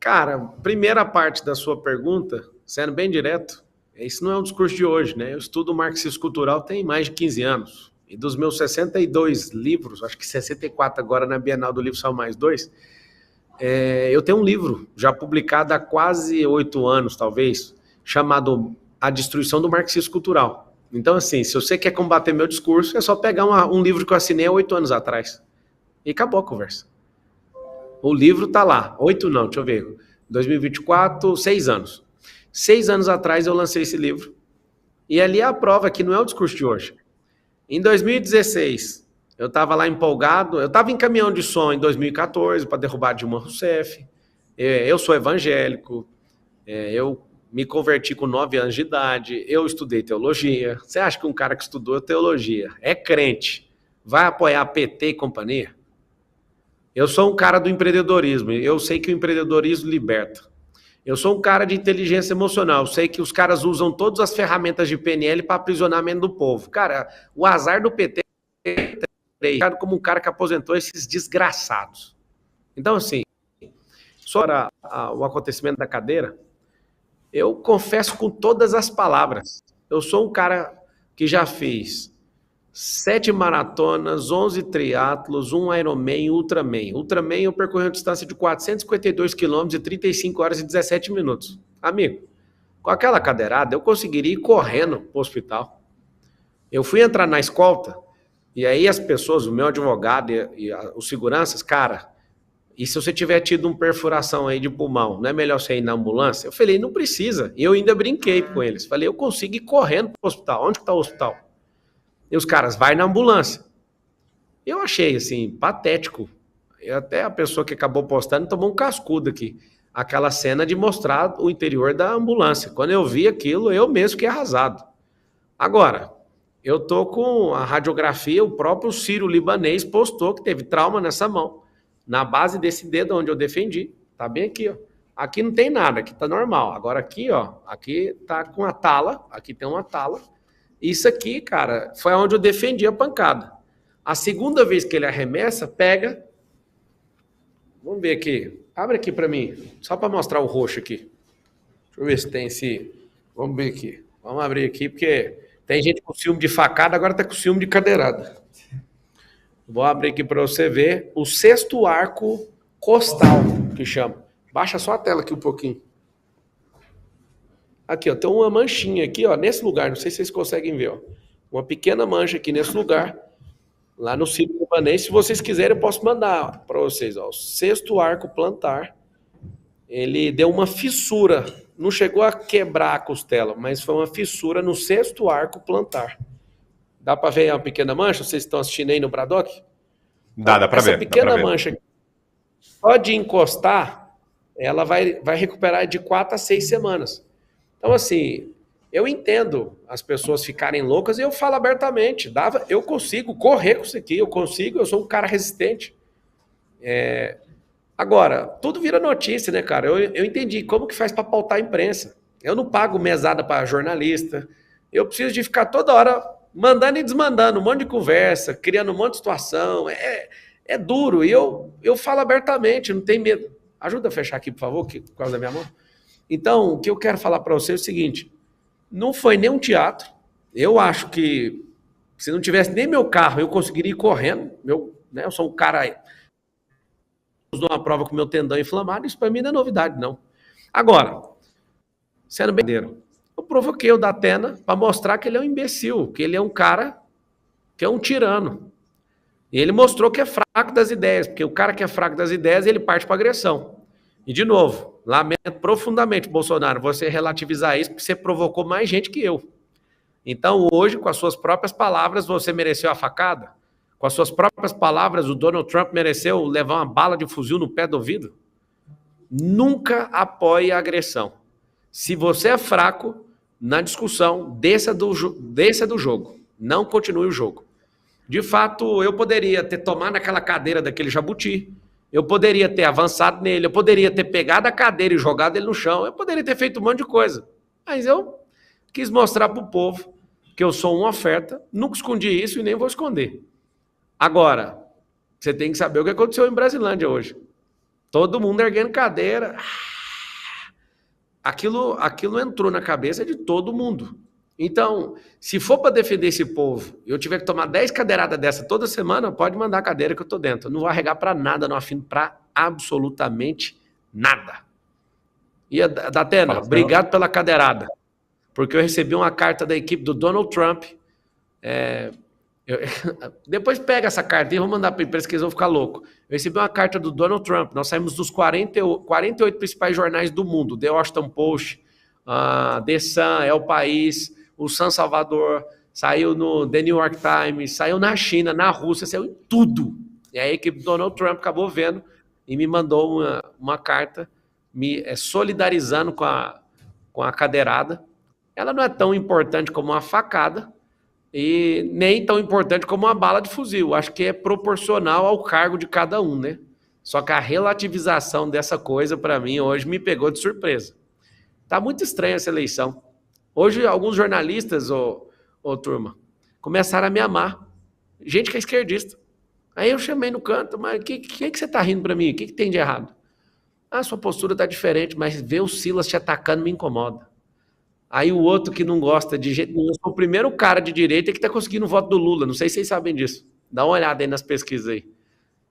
Cara, primeira parte da sua pergunta, sendo bem direto, isso não é um discurso de hoje, né? Eu estudo marxismo cultural tem mais de 15 anos. E dos meus 62 livros, acho que 64 agora na Bienal do Livro são mais 2, eu tenho um livro já publicado há quase 8 anos, talvez, chamado A Destruição do Marxismo Cultural. Então, assim, se você quer combater meu discurso, é só pegar um livro que eu assinei há 8 anos atrás. E acabou a conversa. O livro tá lá. 8 não, deixa eu ver. 2024, 6 anos. 6 anos atrás eu lancei esse livro. E ali é a prova que não é o discurso de hoje. Em 2016, eu estava lá empolgado. Eu estava em caminhão de som em 2014 para derrubar Dilma Rousseff. Eu sou evangélico. Eu me converti com 9 anos de idade, eu estudei teologia. Você acha que um cara que estudou teologia, é crente, vai apoiar PT e companhia? Eu sou um cara do empreendedorismo, eu sei que o empreendedorismo liberta. Eu sou um cara de inteligência emocional, eu sei que os caras usam todas as ferramentas de PNL para aprisionamento do povo. Cara, o azar do PT é como um cara que aposentou esses desgraçados. Então, assim, sobre o acontecimento da cadeira, eu confesso com todas as palavras, eu sou um cara que já fez 7 maratonas, 11 triatlos, 1 Ironman, Ultraman. Ultraman eu percorri uma distância de 452 quilômetros e 35 horas e 17 minutos. Amigo, com aquela cadeirada eu conseguiria ir correndo para o hospital. Eu fui entrar na escolta e aí as pessoas, o meu advogado e os seguranças, cara... E se você tiver tido uma perfuração aí de pulmão, não é melhor você ir na ambulância? Eu falei, não precisa. E eu ainda brinquei com eles. Falei, eu consigo ir correndo para o hospital. Onde que está o hospital? E os caras, vai na ambulância. Eu achei, assim, patético. Até a pessoa que acabou postando tomou um cascudo aqui. Aquela cena de mostrar o interior da ambulância. Quando eu vi aquilo, eu mesmo fiquei arrasado. Agora, eu tô com a radiografia, o próprio sírio-libanês postou que teve trauma nessa mão. Na base desse dedo onde eu defendi, tá bem aqui, ó. Aqui não tem nada, aqui tá normal. Agora aqui, ó, aqui tá com a tala, aqui tem uma tala. Isso aqui, cara, foi onde eu defendi a pancada. A segunda vez que ele arremessa, pega. Vamos ver aqui. Abre aqui pra mim, só pra mostrar o roxo aqui. Deixa eu ver se tem esse... Vamos ver aqui. Vamos abrir aqui, porque tem gente com ciúme de facada, agora tá com ciúme de cadeirada. Vou abrir aqui para você ver o 6º arco costal, que chama. Baixa só a tela aqui um pouquinho. Aqui, ó, tem uma manchinha aqui, ó, nesse lugar, não sei se vocês conseguem ver, ó. Uma pequena mancha aqui nesse lugar, lá no Sírio Libanês. Se vocês quiserem, eu posso mandar para vocês, ó. O 6º arco plantar, ele deu uma fissura, não chegou a quebrar a costela, mas foi uma fissura no 6º arco plantar. Dá para ver uma pequena mancha? Vocês estão assistindo aí no Bradock? Dá para ver. Essa pequena mancha, só de encostar, ela vai recuperar de 4 a 6 semanas. Então, assim, eu entendo as pessoas ficarem loucas e eu falo abertamente. Eu consigo correr com isso aqui, eu sou um cara resistente. Agora, tudo vira notícia, né, cara? Eu entendi como que faz para pautar a imprensa. Eu não pago mesada para jornalista. Eu preciso de ficar toda hora mandando e desmandando um monte de conversa, criando um monte de situação. É duro. E eu falo abertamente, não tenho medo. Ajuda a fechar aqui, por favor, por causa da minha mão. Então, o que eu quero falar para você é o seguinte. Não foi nem um teatro. Eu acho que se não tivesse nem meu carro, eu conseguiria ir correndo. Eu sou um cara... uma prova com meu tendão inflamado, isso para mim não é novidade, não. Agora, sendo bem verdadeiro, eu provoquei o Datena para mostrar que ele é um imbecil, que ele é um cara que é um tirano. E ele mostrou que é fraco das ideias, porque o cara que é fraco das ideias, ele parte para agressão. E, de novo, lamento profundamente, Bolsonaro, você relativizar isso, porque você provocou mais gente que eu. Então, hoje, com as suas próprias palavras, você mereceu a facada? Com as suas próprias palavras, o Donald Trump mereceu levar uma bala de fuzil no pé do ouvido? Nunca apoie a agressão. Se você é fraco, na discussão, desça do jogo. Não continue o jogo. De fato, eu poderia ter tomado aquela cadeira daquele jabuti, eu poderia ter avançado nele, eu poderia ter pegado a cadeira e jogado ele no chão, eu poderia ter feito um monte de coisa. Mas eu quis mostrar para o povo que eu sou uma oferta, nunca escondi isso e nem vou esconder. Agora, você tem que saber o que aconteceu em Brasilândia hoje. Todo mundo erguendo cadeira. Aquilo entrou na cabeça de todo mundo. Então, se for para defender esse povo, eu tiver que tomar 10 cadeiradas dessa toda semana, pode mandar a cadeira que eu tô dentro. Eu não vou arregar para nada, não afino para absolutamente nada. E, Datena, obrigado pela cadeirada. Porque eu recebi uma carta da equipe do Donald Trump. Depois pega essa carta e vou mandar para a imprensa que eles vão ficar loucos. Eu recebi uma carta do Donald Trump. Nós saímos dos 48 principais jornais do mundo. The Washington Post, The Sun, El País, o San Salvador, saiu no The New York Times, saiu na China, na Rússia, saiu em tudo. E a equipe do Donald Trump acabou vendo e me mandou uma carta me solidarizando com a cadeirada. Ela não é tão importante como uma facada, e nem tão importante como uma bala de fuzil. Acho que é proporcional ao cargo de cada um, né? Só que a relativização dessa coisa, para mim, hoje me pegou de surpresa. Tá muito estranha essa eleição. Hoje, alguns jornalistas, turma, começaram a me amar. Gente que é esquerdista. Aí eu chamei no canto, mas que você tá rindo para mim? O que tem de errado? Sua postura tá diferente, mas ver o Silas te atacando me incomoda. Aí o outro que não gosta de jeito nenhum, eu sou o primeiro cara de direita que está conseguindo o voto do Lula. Não sei se vocês sabem disso. Dá uma olhada aí nas pesquisas aí.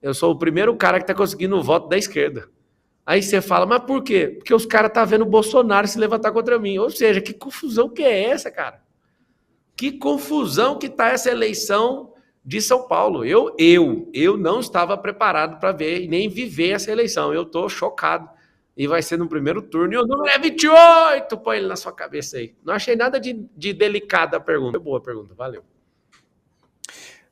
Eu sou o primeiro cara que está conseguindo o voto da esquerda. Aí você fala, mas por quê? Porque os caras estão vendo o Bolsonaro se levantar contra mim. Ou seja, que confusão que é essa, cara? Que confusão que está essa eleição de São Paulo. Eu não estava preparado para ver e nem viver essa eleição. Eu estou chocado. E vai ser no primeiro turno. E o número é 28. Põe ele na sua cabeça aí. Não achei nada de delicada a pergunta. Foi boa a pergunta. Valeu.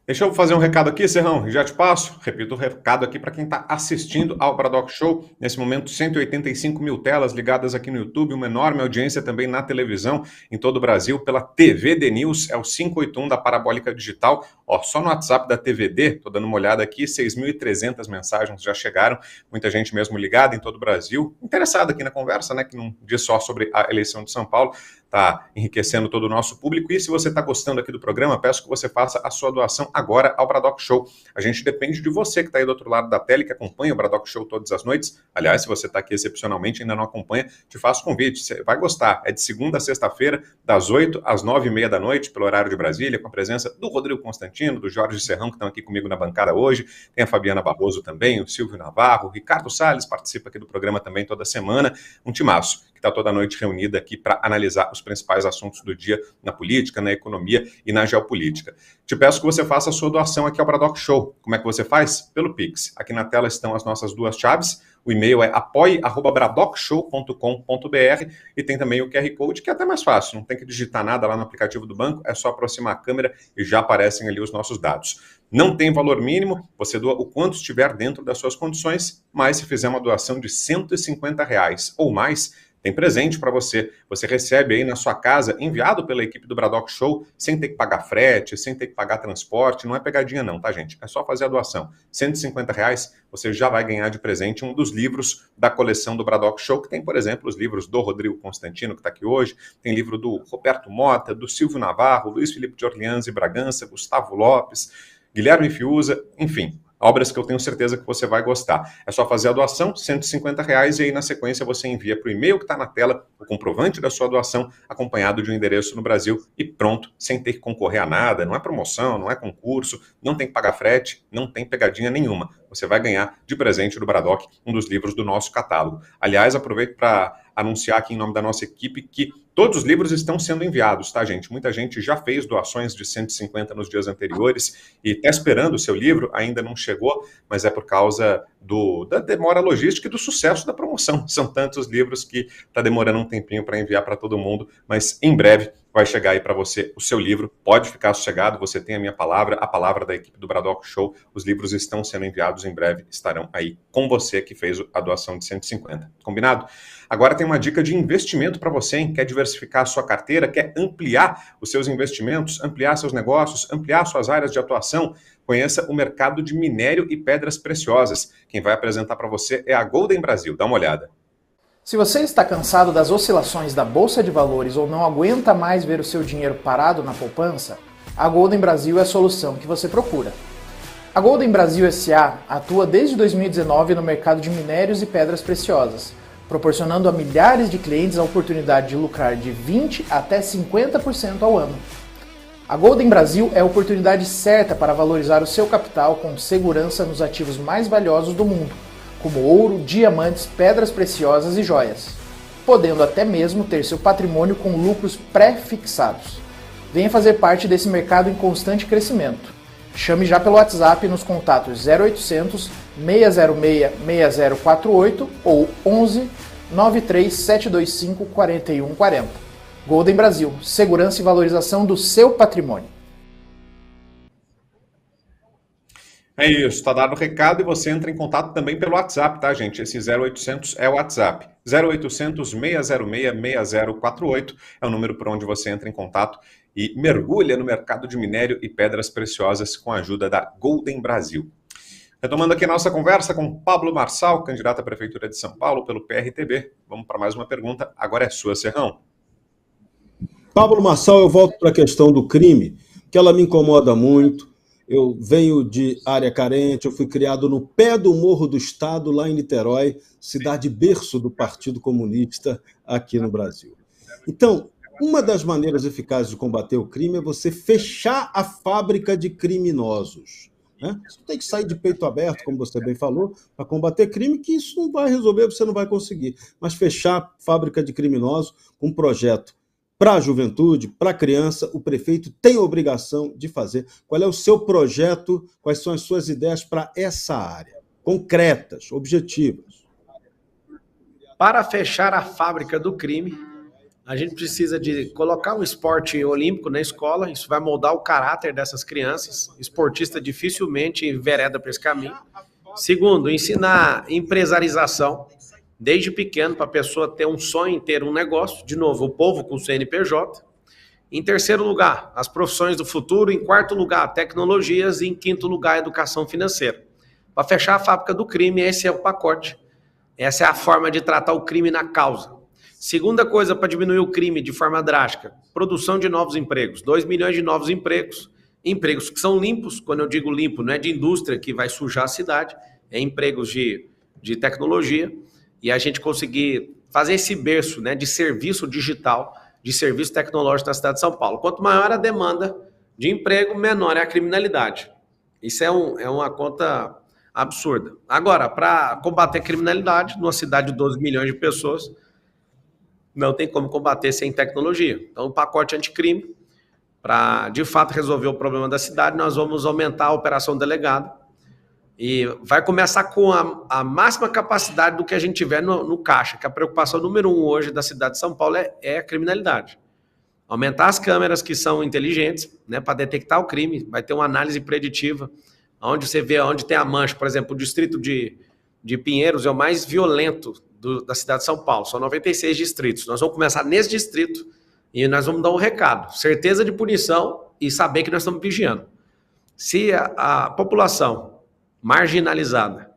Deixa eu fazer um recado aqui, Serrão, e já te passo. Repito o recado aqui para quem está assistindo ao Bradock Show. Nesse momento, 185 mil telas ligadas aqui no YouTube, uma enorme audiência também na televisão em todo o Brasil, pela TVD News, é o 581 da Parabólica Digital. Só no WhatsApp da TVD, estou dando uma olhada aqui, 6.300 mensagens já chegaram, muita gente mesmo ligada em todo o Brasil, interessada aqui na conversa, né, que não diz só sobre a eleição de São Paulo, está enriquecendo todo o nosso público. E se você está gostando aqui do programa, peço que você faça a sua doação agora ao Braddock Show. A gente depende de você que está aí do outro lado da tela e que acompanha o Braddock Show todas as noites. Aliás, se você está aqui excepcionalmente e ainda não acompanha, te faço convite. Você vai gostar. É de segunda a sexta-feira, das 8 às 9h30 da noite, pelo horário de Brasília, com a presença do Rodrigo Constantino, do Jorge Serrão, que estão aqui comigo na bancada hoje. Tem a Fabiana Barroso também, o Silvio Navarro, o Ricardo Salles participa aqui do programa também toda semana. Um timaço que está toda noite reunida aqui para analisar os principais assuntos do dia na política, na economia e na geopolítica. Te peço que você faça a sua doação aqui ao Braddock Show. Como é que você faz? Pelo Pix. Aqui na tela estão as nossas duas chaves. O e-mail é apoie@braddockshow.com.br e tem também o QR Code, que é até mais fácil. Não tem que digitar nada lá no aplicativo do banco, é só aproximar a câmera e já aparecem ali os nossos dados. Não tem valor mínimo, você doa o quanto estiver dentro das suas condições, mas se fizer uma doação de R$150 ou mais, tem presente para você. Você recebe aí na sua casa, enviado pela equipe do Braddock Show, sem ter que pagar frete, sem ter que pagar transporte. Não é pegadinha não, tá, gente? É só fazer a doação. R$150, você já vai ganhar de presente um dos livros da coleção do Braddock Show, que tem, por exemplo, os livros do Rodrigo Constantino, que está aqui hoje, tem livro do Roberto Mota, do Silvio Navarro, Luiz Felipe de Orleans e Bragança, Gustavo Lopes, Guilherme Fiuza, enfim, obras que eu tenho certeza que você vai gostar. É só fazer a doação, R$150, e aí na sequência você envia para o e-mail que está na tela o comprovante da sua doação, acompanhado de um endereço no Brasil, e pronto, sem ter que concorrer a nada, não é promoção, não é concurso, não tem que pagar frete, não tem pegadinha nenhuma. Você vai ganhar de presente do Braddock um dos livros do nosso catálogo. Aliás, aproveito para anunciar aqui em nome da nossa equipe que todos os livros estão sendo enviados, tá, gente? Muita gente já fez doações de 150 nos dias anteriores e está esperando o seu livro, ainda não chegou, mas é por causa da demora logística e do sucesso da promoção. São tantos livros que está demorando um tempinho para enviar para todo mundo, mas em breve vai chegar aí para você o seu livro. Pode ficar sossegado, você tem a minha palavra, a palavra da equipe do Braddock Show. Os livros estão sendo enviados, em breve estarão aí com você que fez a doação de 150. Combinado? Agora tem uma dica de investimento para você, hein? Quer diversificar a sua carteira, quer ampliar os seus investimentos, ampliar seus negócios, ampliar suas áreas de atuação? Conheça o mercado de minério e pedras preciosas. Quem vai apresentar para você é a Golden Brasil. Dá uma olhada. Se você está cansado das oscilações da Bolsa de Valores ou não aguenta mais ver o seu dinheiro parado na poupança, a Golden Brasil é a solução que você procura. A Golden Brasil S.A. atua desde 2019 no mercado de minérios e pedras preciosas, proporcionando a milhares de clientes a oportunidade de lucrar de 20% até 50% ao ano. A Golden Brasil é a oportunidade certa para valorizar o seu capital com segurança nos ativos mais valiosos do mundo, como ouro, diamantes, pedras preciosas e joias, podendo até mesmo ter seu patrimônio com lucros pré-fixados. Venha fazer parte desse mercado em constante crescimento. Chame já pelo WhatsApp nos contatos 0800 606 6048 ou 11 93 725 4140. Golden Brasil, segurança e valorização do seu patrimônio. É isso, está dado o recado e você entra em contato também pelo WhatsApp, tá, gente? Esse 0800 é o WhatsApp. 0800 606 6048 é o número por onde você entra em contato e mergulha no mercado de minério e pedras preciosas com a ajuda da Golden Brasil. Retomando aqui a nossa conversa com Pablo Marçal, candidato à Prefeitura de São Paulo pelo PRTB. Vamos para mais uma pergunta, agora é sua, Serrão. Pablo Marçal, eu volto para a questão do crime, que ela me incomoda muito. Eu venho de área carente, eu fui criado no pé do Morro do Estado, lá em Niterói, cidade berço do Partido Comunista aqui no Brasil. Então, uma das maneiras eficazes de combater o crime é você fechar a fábrica de criminosos. Né? Você tem que sair de peito aberto, como você bem falou, para combater crime, que isso não vai resolver, você não vai conseguir. Mas fechar a fábrica de criminosos com um projeto para a juventude, para a criança, o prefeito tem a obrigação de fazer. Qual é o seu projeto, quais são as suas ideias para essa área? Concretas, objetivas. Para fechar a fábrica do crime, a gente precisa de colocar um esporte olímpico na escola, isso vai moldar o caráter dessas crianças. Esportista dificilmente envereda para esse caminho. Segundo, ensinar empresarização, desde pequeno, para a pessoa ter um sonho em ter um negócio. De novo, o povo com o CNPJ. Em terceiro lugar, as profissões do futuro. Em quarto lugar, tecnologias. E em quinto lugar, educação financeira. Para fechar a fábrica do crime, esse é o pacote. Essa é a forma de tratar o crime na causa. Segunda coisa para diminuir o crime de forma drástica, produção de novos empregos. 2 milhões de novos empregos. Empregos que são limpos, quando eu digo limpo, não é de indústria que vai sujar a cidade, é empregos de tecnologia, e a gente conseguir fazer esse berço, né, de serviço digital, de serviço tecnológico na cidade de São Paulo. Quanto maior a demanda de emprego, menor é a criminalidade. Isso é uma conta absurda. Agora, para combater a criminalidade, numa cidade de 12 milhões de pessoas, não tem como combater sem tecnologia. Então, o pacote anticrime, para de fato resolver o problema da cidade, nós vamos aumentar a operação delegado e vai começar com a máxima capacidade do que a gente tiver no caixa, que a preocupação número 1 hoje da cidade de São Paulo é a criminalidade. Aumentar as câmeras que são inteligentes, né, para detectar o crime, vai ter uma análise preditiva, onde você vê onde tem a mancha. Por exemplo, o distrito de Pinheiros é o mais violento da cidade de São Paulo, são 96 distritos. Nós vamos começar nesse distrito e nós vamos dar um recado, certeza de punição e saber que nós estamos vigiando. Se a população marginalizada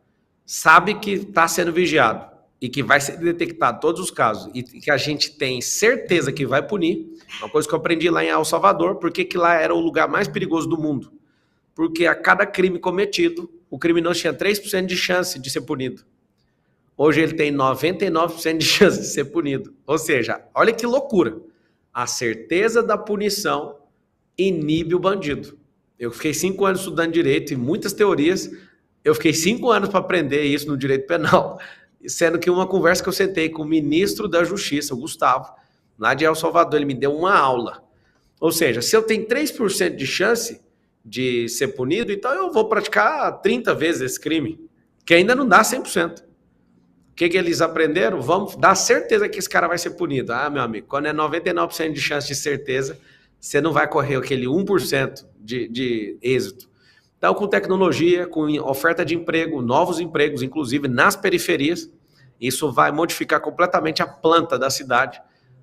sabe que está sendo vigiado e que vai ser detectado todos os casos e que a gente tem certeza que vai punir, uma coisa que eu aprendi lá em El Salvador, porque que lá era o lugar mais perigoso do mundo. Porque a cada crime cometido, o criminoso tinha 3% de chance de ser punido. Hoje ele tem 99% de chance de ser punido. Ou seja, olha que loucura. A certeza da punição inibe o bandido. Eu fiquei 5 anos estudando direito e muitas teorias. Eu fiquei 5 anos para aprender isso no direito penal, sendo que uma conversa que eu sentei com o ministro da Justiça, o Gustavo, lá de El Salvador, ele me deu uma aula. Ou seja, se eu tenho 3% de chance de ser punido, então eu vou praticar 30 vezes esse crime, que ainda não dá 100%. O que eles aprenderam? Vamos dar certeza que esse cara vai ser punido. Ah, meu amigo, quando é 99% de chance de certeza, você não vai correr aquele 1% de êxito. Então, com tecnologia, com oferta de emprego, novos empregos, inclusive nas periferias, isso vai modificar completamente a planta da cidade.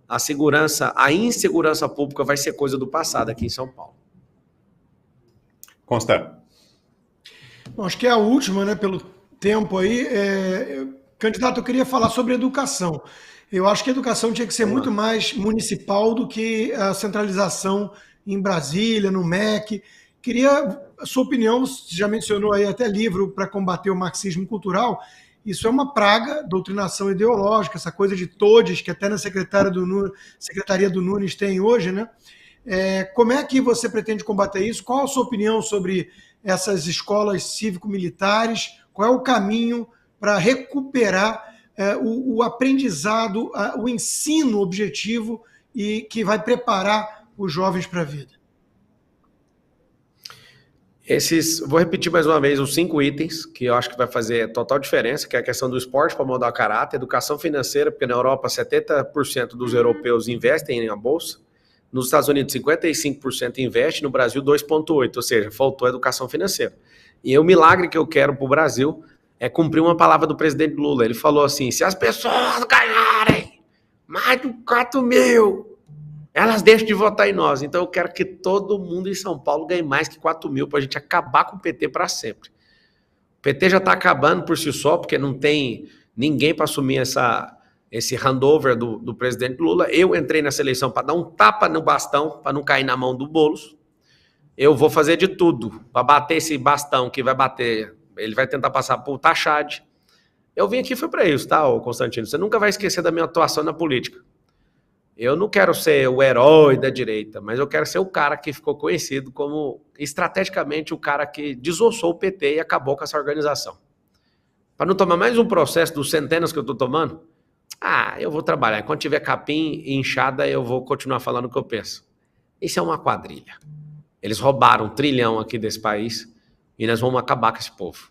A insegurança pública vai ser coisa do passado aqui em São Paulo. Consta. Bom, acho que é a última, né, pelo tempo aí. Candidato, eu queria falar sobre educação. Eu acho que a educação tinha que ser muito mais municipal do que a centralização em Brasília, no MEC. Queria a sua opinião, você já mencionou aí até livro para combater o marxismo cultural. Isso é uma praga, doutrinação ideológica, essa coisa de todes, que até na Secretaria do Nunes tem hoje, né? Como é que você pretende combater isso? Qual a sua opinião sobre essas escolas cívico-militares? Qual é o caminho para recuperar o aprendizado, o ensino objetivo e que vai preparar os jovens para a vida? Vou repetir mais uma vez os 5 itens que eu acho que vai fazer total diferença, que é a questão do esporte para moldar o caráter, educação financeira, porque na Europa 70% dos europeus investem na bolsa, nos Estados Unidos 55% investe, no Brasil 2,8%, ou seja, faltou educação financeira. E o milagre que eu quero para o Brasil é cumprir uma palavra do presidente Lula. Ele falou assim, se as pessoas ganharem mais de 4 mil, elas deixam de votar em nós. Então eu quero que todo mundo em São Paulo ganhe mais que 4 mil para a gente acabar com o PT para sempre. O PT já está acabando por si só, porque não tem ninguém para assumir esse handover do presidente Lula. Eu entrei nessa eleição para dar um tapa no bastão, para não cair na mão do Boulos. Eu vou fazer de tudo para bater esse bastão que vai bater. Ele vai tentar passar por Tachad. Eu vim aqui foi para isso, tá, Constantino? Você nunca vai esquecer da minha atuação na política. Eu não quero ser o herói da direita, mas eu quero ser o cara que ficou conhecido como, estrategicamente, o cara que desossou o PT e acabou com essa organização. Para não tomar mais um processo dos centenas que eu estou tomando, eu vou trabalhar. Quando tiver capim e inchada, eu vou continuar falando o que eu penso. Isso é uma quadrilha. Eles roubaram 1 trilhão aqui desse país e nós vamos acabar com esse povo.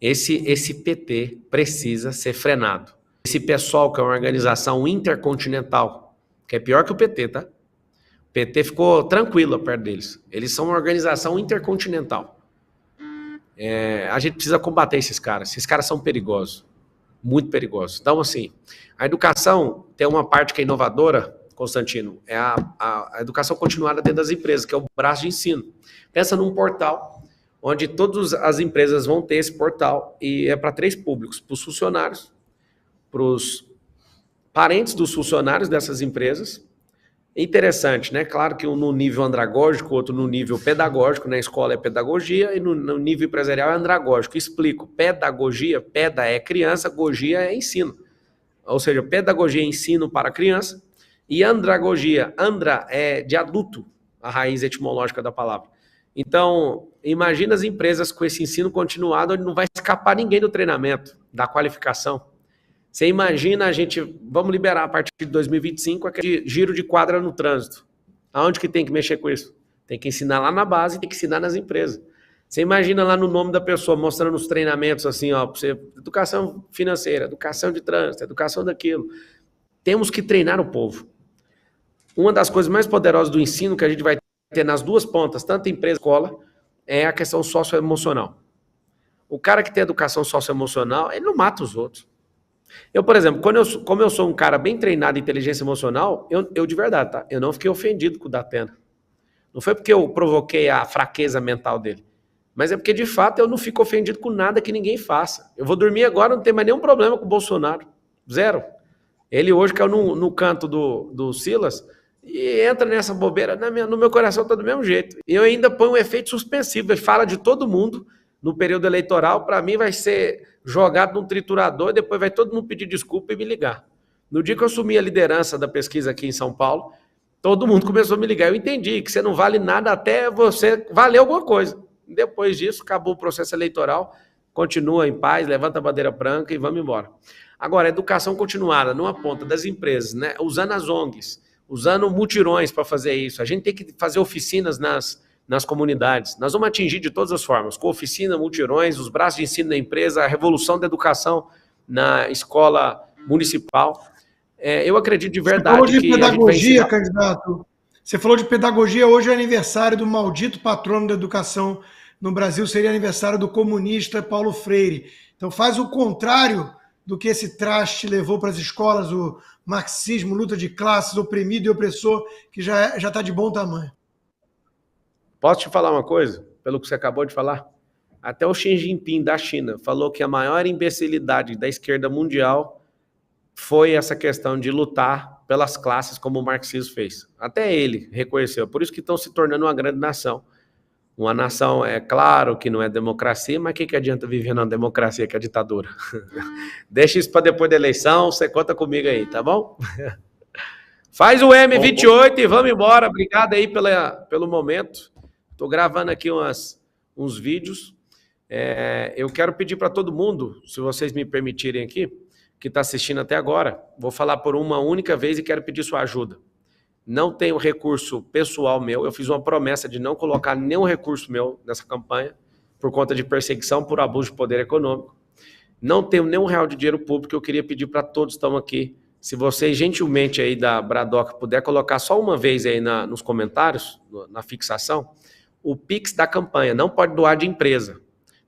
Esse PT precisa ser frenado. Esse pessoal, que é uma organização intercontinental, que é pior que o PT, tá? O PT ficou tranquilo perto deles. Eles são uma organização intercontinental. A gente precisa combater esses caras. Esses caras são perigosos. Muito perigosos. Então, assim, a educação tem uma parte que é inovadora, Constantino, é a educação continuada dentro das empresas, que é o braço de ensino. Pensa num portal onde todas as empresas vão ter esse portal e é para 3 públicos, para os funcionários, para parentes dos funcionários dessas empresas. Interessante, né? Claro que um no nível andragógico, outro no nível pedagógico, na escola é pedagogia e no nível empresarial é andragógico. Explico, pedagogia, peda é criança, gogia é ensino. Ou seja, pedagogia é ensino para criança e andragogia, andra é de adulto, a raiz etimológica da palavra. Então, imagina as empresas com esse ensino continuado, onde não vai escapar ninguém do treinamento, da qualificação. Você imagina vamos liberar a partir de 2025 aquele giro de quadra no trânsito. Aonde que tem que mexer com isso? Tem que ensinar lá na base, tem que ensinar nas empresas. Você imagina lá no nome da pessoa, mostrando os treinamentos assim, ó, pra você, educação financeira, educação de trânsito, educação daquilo. Temos que treinar o povo. Uma das coisas mais poderosas do ensino que a gente vai ter nas duas pontas, tanto empresa como escola, é a questão socioemocional. O cara que tem educação socioemocional, ele não mata os outros. Eu, por exemplo, como eu sou um cara bem treinado em inteligência emocional, eu de verdade, tá? Eu não fiquei ofendido com o Datena. Não foi porque eu provoquei a fraqueza mental dele, mas é porque, de fato, eu não fico ofendido com nada que ninguém faça. Eu vou dormir agora, não tem mais nenhum problema com o Bolsonaro. Zero. Ele hoje caiu no canto do Silas e entra nessa bobeira. No meu coração tá do mesmo jeito. E eu ainda ponho um efeito suspensivo. Ele fala de todo mundo no período eleitoral. Para mim vai ser jogado num triturador e depois vai todo mundo pedir desculpa e me ligar. No dia que eu assumi a liderança da pesquisa aqui em São Paulo, todo mundo começou a me ligar. Eu entendi que você não vale nada até você valer alguma coisa. Depois disso, acabou o processo eleitoral, continua em paz, levanta a bandeira branca e vamos embora. Agora, educação continuada, numa ponta das empresas, né? Usando as ONGs, usando mutirões para fazer isso. A gente tem que fazer oficinas nas comunidades. Nós vamos atingir de todas as formas, com oficina, mutirões, os braços de ensino da empresa, a revolução da educação na escola municipal. Eu acredito de verdade que... Você falou de pedagogia, ensinar... candidato. Você falou de pedagogia, hoje é aniversário do maldito patrono da educação no Brasil, seria aniversário do comunista Paulo Freire. Então faz o contrário do que esse traste levou para as escolas, o marxismo, luta de classes, oprimido e opressor, que já está de bom tamanho. Posso te falar uma coisa, pelo que você acabou de falar? Até o Xi Jinping da China falou que a maior imbecilidade da esquerda mundial foi essa questão de lutar pelas classes como o marxismo fez. Até ele reconheceu. Por isso que estão se tornando uma grande nação. Uma nação, é claro que não é democracia, mas o que adianta viver numa democracia que é ditadura? Deixa isso para depois da eleição, você conta comigo aí, tá bom? Faz o M28 e vamos embora. Obrigado aí pelo momento. Estou gravando aqui uns vídeos. Eu quero pedir para todo mundo, se vocês me permitirem aqui, que está assistindo até agora, vou falar por uma única vez e quero pedir sua ajuda. Não tenho recurso pessoal meu, eu fiz uma promessa de não colocar nenhum recurso meu nessa campanha, por conta de perseguição por abuso de poder econômico. Não tenho nenhum real de dinheiro público, eu queria pedir para todos que estão aqui, se vocês gentilmente aí da Bradock puder colocar só uma vez aí nos comentários, na fixação, o Pix da campanha, não pode doar de empresa,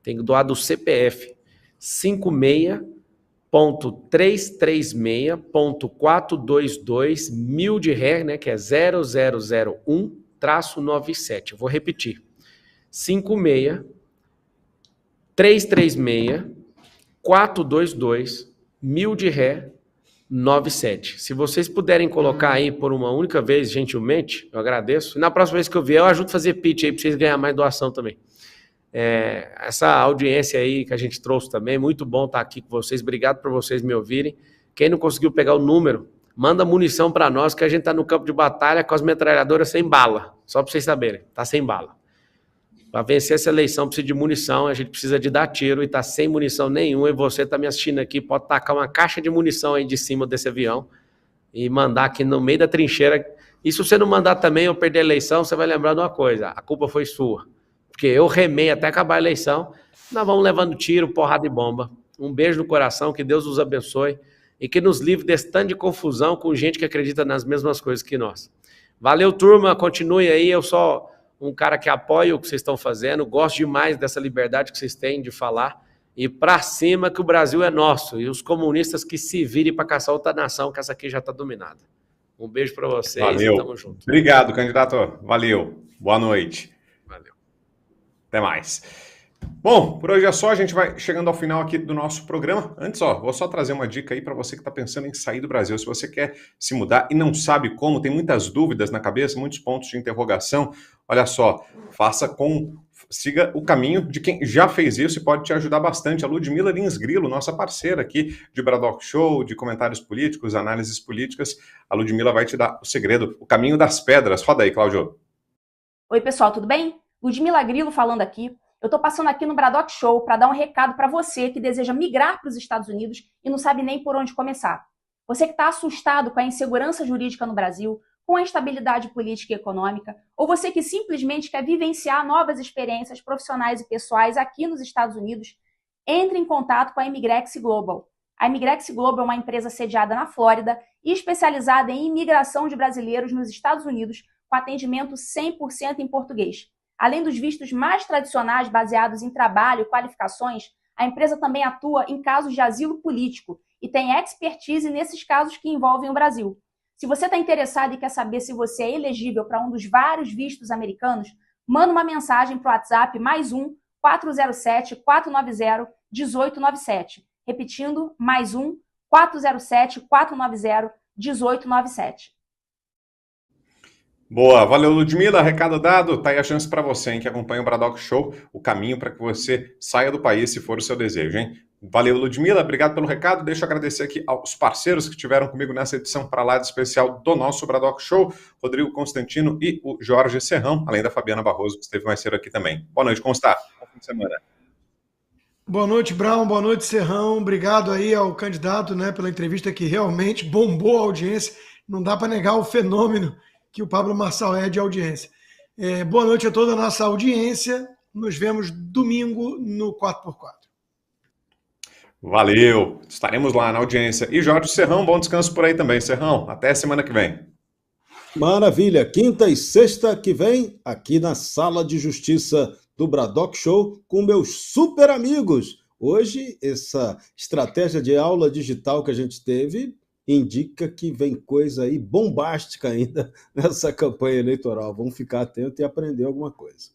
tem que doar do CPF, 56.336.422 mil de ré, né, que é 0001-97. Eu vou repetir. 56.336.422 mil de ré, 97. Se vocês puderem colocar aí por uma única vez, gentilmente, eu agradeço. E na próxima vez que eu vier, eu ajudo a fazer pitch aí para vocês ganharem mais doação também. Essa audiência aí que a gente trouxe também, muito bom estar aqui com vocês, obrigado por vocês me ouvirem. Quem não conseguiu pegar o número, manda munição para nós, que a gente está no campo de batalha com as metralhadoras sem bala, só para vocês saberem, tá sem bala. Para vencer essa eleição precisa de munição, a gente precisa de dar tiro e tá sem munição nenhuma, e você tá me assistindo aqui, pode tacar uma caixa de munição aí de cima desse avião e mandar aqui no meio da trincheira. E se você não mandar também ou perder a eleição, você vai lembrar de uma coisa, a culpa foi sua. Porque eu remei até acabar a eleição, nós vamos levando tiro, porrada e bomba. Um beijo no coração, que Deus os abençoe e que nos livre desse tanto de confusão com gente que acredita nas mesmas coisas que nós. Valeu, turma, continue aí, eu sou um cara que apoia o que vocês estão fazendo, gosto demais dessa liberdade que vocês têm de falar, e pra cima que o Brasil é nosso, e os comunistas que se virem para caçar outra nação, que essa aqui já está dominada. Um beijo para vocês. Valeu. E tamo junto. Obrigado, candidato. Valeu. Boa noite. Valeu. Até mais. Bom, por hoje é só, a gente vai chegando ao final aqui do nosso programa. Antes, vou só trazer uma dica aí para você que está pensando em sair do Brasil. Se você quer se mudar e não sabe como, tem muitas dúvidas na cabeça, muitos pontos de interrogação, olha só, siga o caminho de quem já fez isso e pode te ajudar bastante. A Ludmila Lins Grilo, nossa parceira aqui de Braddock Show, de comentários políticos, análises políticas. A Ludmila vai te dar o segredo, o caminho das pedras. Roda aí, Cláudio. Oi, pessoal, tudo bem? Ludmila Grilo falando aqui. Eu estou passando aqui no Braddock Show para dar um recado para você que deseja migrar para os Estados Unidos e não sabe nem por onde começar. Você que está assustado com a insegurança jurídica no Brasil, com a instabilidade política e econômica, ou você que simplesmente quer vivenciar novas experiências profissionais e pessoais aqui nos Estados Unidos, entre em contato com a Imigrex Global. A Imigrex Global é uma empresa sediada na Flórida e especializada em imigração de brasileiros nos Estados Unidos, com atendimento 100% em português. Além dos vistos mais tradicionais baseados em trabalho e qualificações, a empresa também atua em casos de asilo político e tem expertise nesses casos que envolvem o Brasil. Se você está interessado e quer saber se você é elegível para um dos vários vistos americanos, manda uma mensagem para o WhatsApp +1 407 490 1897. Repetindo, +1 407 490 1897. Boa, valeu Ludmila, recado dado, tá aí a chance para você, hein, que acompanha o Braddock Show, o caminho para que você saia do país se for o seu desejo, hein? Valeu Ludmila, obrigado pelo recado, deixa eu agradecer aqui aos parceiros que estiveram comigo nessa edição para lá de especial do nosso Braddock Show, Rodrigo Constantino e o Jorge Serrão, além da Fabiana Barroso, que esteve mais cedo aqui também. Boa noite, Constar, bom fim de semana. Boa noite, Brown, boa noite, Serrão, obrigado aí ao candidato, né, pela entrevista que realmente bombou a audiência, não dá para negar o fenômeno que o Pablo Marçal é de audiência. Boa noite a toda a nossa audiência. Nos vemos domingo no 4x4. Valeu, estaremos lá na audiência. E Jorge Serrão, bom descanso por aí também. Serrão, até semana que vem. Maravilha, quinta e sexta que vem, aqui na Sala de Justiça do Braddock Show, com meus super amigos. Hoje, essa estratégia de aula digital que a gente teve indica que vem coisa aí bombástica ainda nessa campanha eleitoral. Vamos ficar atento e aprender alguma coisa.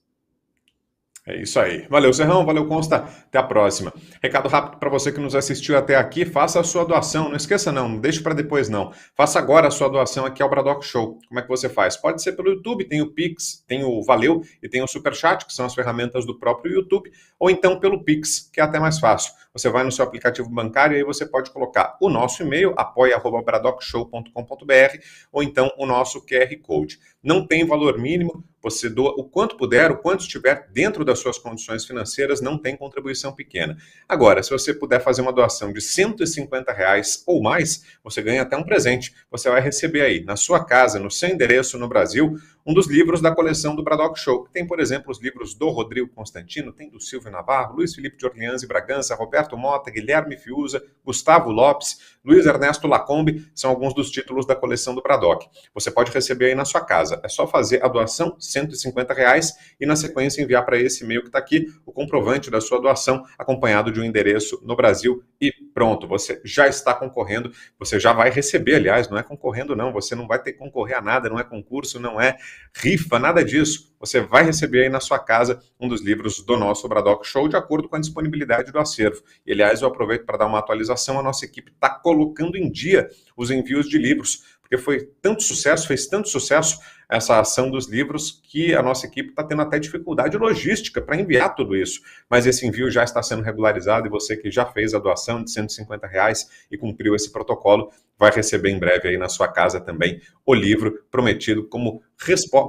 É isso aí. Valeu, Serrão. Valeu, Consta. Até a próxima. Recado rápido para você que nos assistiu até aqui. Faça a sua doação. Não esqueça, não deixe para depois, não. Faça agora a sua doação aqui ao Braddock Show. Como é que você faz? Pode ser pelo YouTube, tem o Pix, tem o Valeu e tem o Superchat, que são as ferramentas do próprio YouTube, ou então pelo Pix, que é até mais fácil. Você vai no seu aplicativo bancário e aí você pode colocar o nosso e-mail, apoia@bradockshow.com.br, ou então o nosso QR Code. Não tem valor mínimo, você doa o quanto puder, o quanto estiver dentro das suas condições financeiras, não tem contribuição pequena. Agora, se você puder fazer uma doação de R$150 ou mais, você ganha até um presente. Você vai receber aí, na sua casa, no seu endereço no Brasil, um dos livros da coleção do Braddock Show. Tem, por exemplo, os livros do Rodrigo Constantino, tem do Silvio Navarro, Luiz Felipe de Orleans e Bragança, Roberto Mota, Guilherme Fiuza, Gustavo Lopes, Luiz Ernesto Lacombe, são alguns dos títulos da coleção do Braddock. Você pode receber aí na sua casa. É só fazer a doação, R$150, e na sequência enviar para esse e-mail que está aqui o comprovante da sua doação, acompanhado de um endereço no Brasil, e pronto, você já está concorrendo, você já vai receber, aliás, não é concorrendo não, você não vai ter que concorrer a nada, não é concurso, não é rifa, nada disso. Você vai receber aí na sua casa um dos livros do nosso Braddock Show, de acordo com a disponibilidade do acervo. E, aliás, eu aproveito para dar uma atualização, a nossa equipe está colocando em dia os envios de livros, porque foi tanto sucesso, fez tanto sucesso essa ação dos livros, que a nossa equipe está tendo até dificuldade logística para enviar tudo isso. Mas esse envio já está sendo regularizado e você que já fez a doação de R$150 e cumpriu esse protocolo, vai receber em breve aí na sua casa também o livro prometido como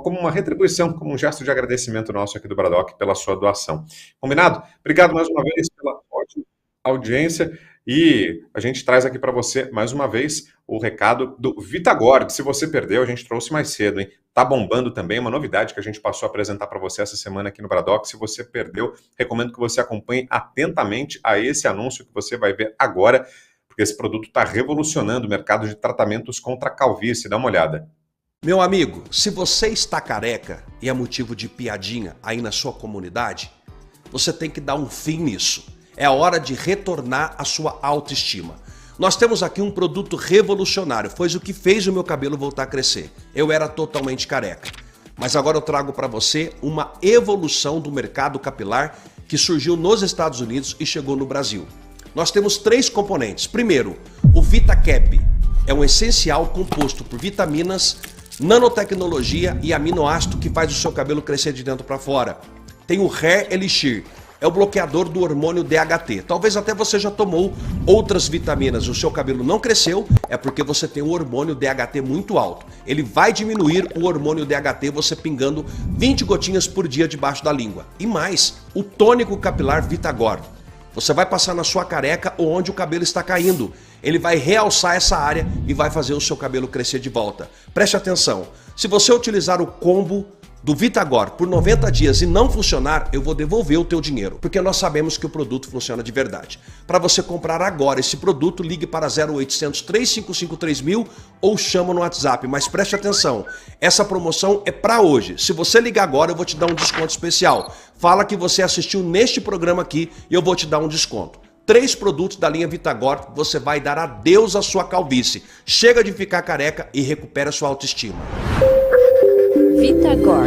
uma retribuição, como um gesto de agradecimento nosso aqui do Braddock pela sua doação. Combinado? Obrigado mais uma vez pela ótima audiência. E a gente traz aqui para você, mais uma vez, o recado do Vitagord. Se você perdeu, a gente trouxe mais cedo, hein? Tá bombando também, uma novidade que a gente passou a apresentar para você essa semana aqui no Braddock. Se você perdeu, recomendo que você acompanhe atentamente a esse anúncio que você vai ver agora, porque esse produto está revolucionando o mercado de tratamentos contra a calvície. Dá uma olhada. Meu amigo, se você está careca e é motivo de piadinha aí na sua comunidade, você tem que dar um fim nisso. É a hora de retornar a sua autoestima. Nós temos aqui um produto revolucionário, foi o que fez o meu cabelo voltar a crescer. Eu era totalmente careca. Mas agora eu trago para você uma evolução do mercado capilar que que surgiu nos Estados Unidos e chegou no Brasil. Nós temos 3 componentes. Primeiro, o VitaCap é um essencial composto por vitaminas, nanotecnologia e aminoácido que faz o seu cabelo crescer de dentro para fora. Tem o Hair Elixir, é o bloqueador do hormônio DHT. Talvez até você já tomou outras vitaminas, o seu cabelo não cresceu, é porque você tem o hormônio DHT muito alto. Ele vai diminuir o hormônio DHT você pingando 20 gotinhas por dia debaixo da língua. E mais, o tônico capilar Vitagor. Você vai passar na sua careca ou onde o cabelo está caindo. Ele vai realçar essa área e vai fazer o seu cabelo crescer de volta. Preste atenção, se você utilizar o combo do Vitagor por 90 dias e não funcionar, eu vou devolver o teu dinheiro, porque nós sabemos que o produto funciona de verdade. Para você comprar agora esse produto, ligue para 0800 355 3000 ou chama no WhatsApp, mas preste atenção, essa promoção é para hoje. Se você ligar agora, eu vou te dar um desconto especial. Fala que você assistiu neste programa aqui e eu vou te dar um desconto. 3 produtos da linha Vitagor, você vai dar adeus à sua calvície. Chega de ficar careca e recupera sua autoestima. Vitagor.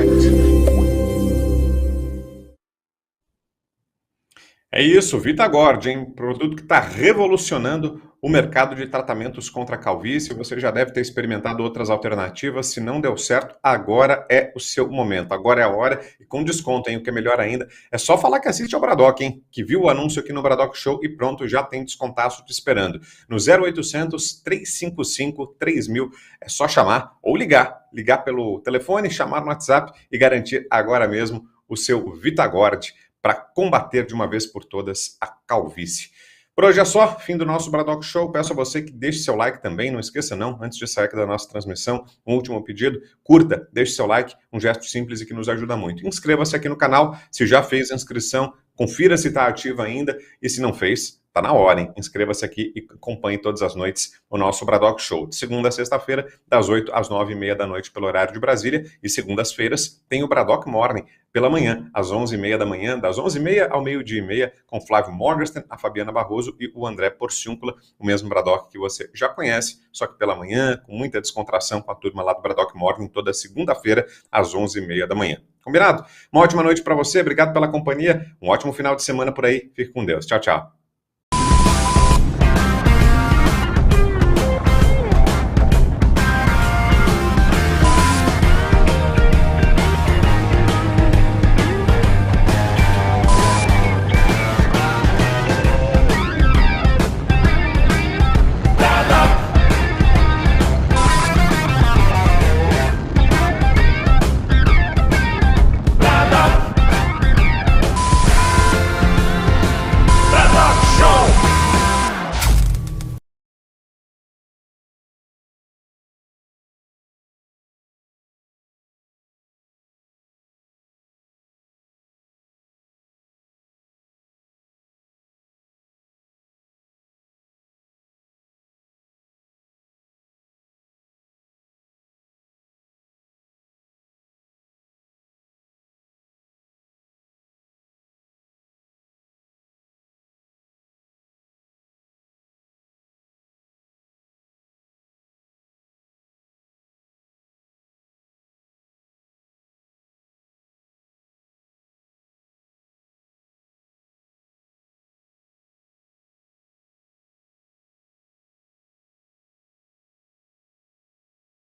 É isso, Vitagor, hein? Produto que está revolucionando o mercado de tratamentos contra a calvície. Você já deve ter experimentado outras alternativas. Se não deu certo, agora é o seu momento. Agora é a hora e com desconto, hein? O que é melhor ainda, é só falar que assiste ao Bradock, hein? Que viu o anúncio aqui no Bradock Show e pronto, já tem descontaço te esperando. No 0800 355 3000. É só chamar ou ligar. Ligar pelo telefone, chamar no WhatsApp e garantir agora mesmo o seu Vitagor para combater de uma vez por todas a calvície. Por hoje é só, fim do nosso Bradock Show. Peço a você que deixe seu like também, não esqueça não, antes de sair aqui da nossa transmissão, um último pedido, curta, deixe seu like, um gesto simples e que nos ajuda muito. Inscreva-se aqui no canal, se já fez a inscrição, confira se está ativa ainda e se não fez, tá na hora, hein? Inscreva-se aqui e acompanhe todas as noites o nosso Bradock Show. De segunda a sexta-feira, das 8 às 9h30 da noite pelo horário de Brasília. E segundas-feiras tem o Bradock Morning, pela manhã, às 11h30 da manhã, das 11h30 ao 12h30, com Flávio Morgenstern, a Fabiana Barroso e o André Porciúncula, o mesmo Bradock que você já conhece, só que pela manhã, com muita descontração com a turma lá do Bradock Morning, toda segunda-feira, às 11h30 da manhã. Combinado? Uma ótima noite para você, obrigado pela companhia, um ótimo final de semana por aí, fique com Deus. Tchau, tchau.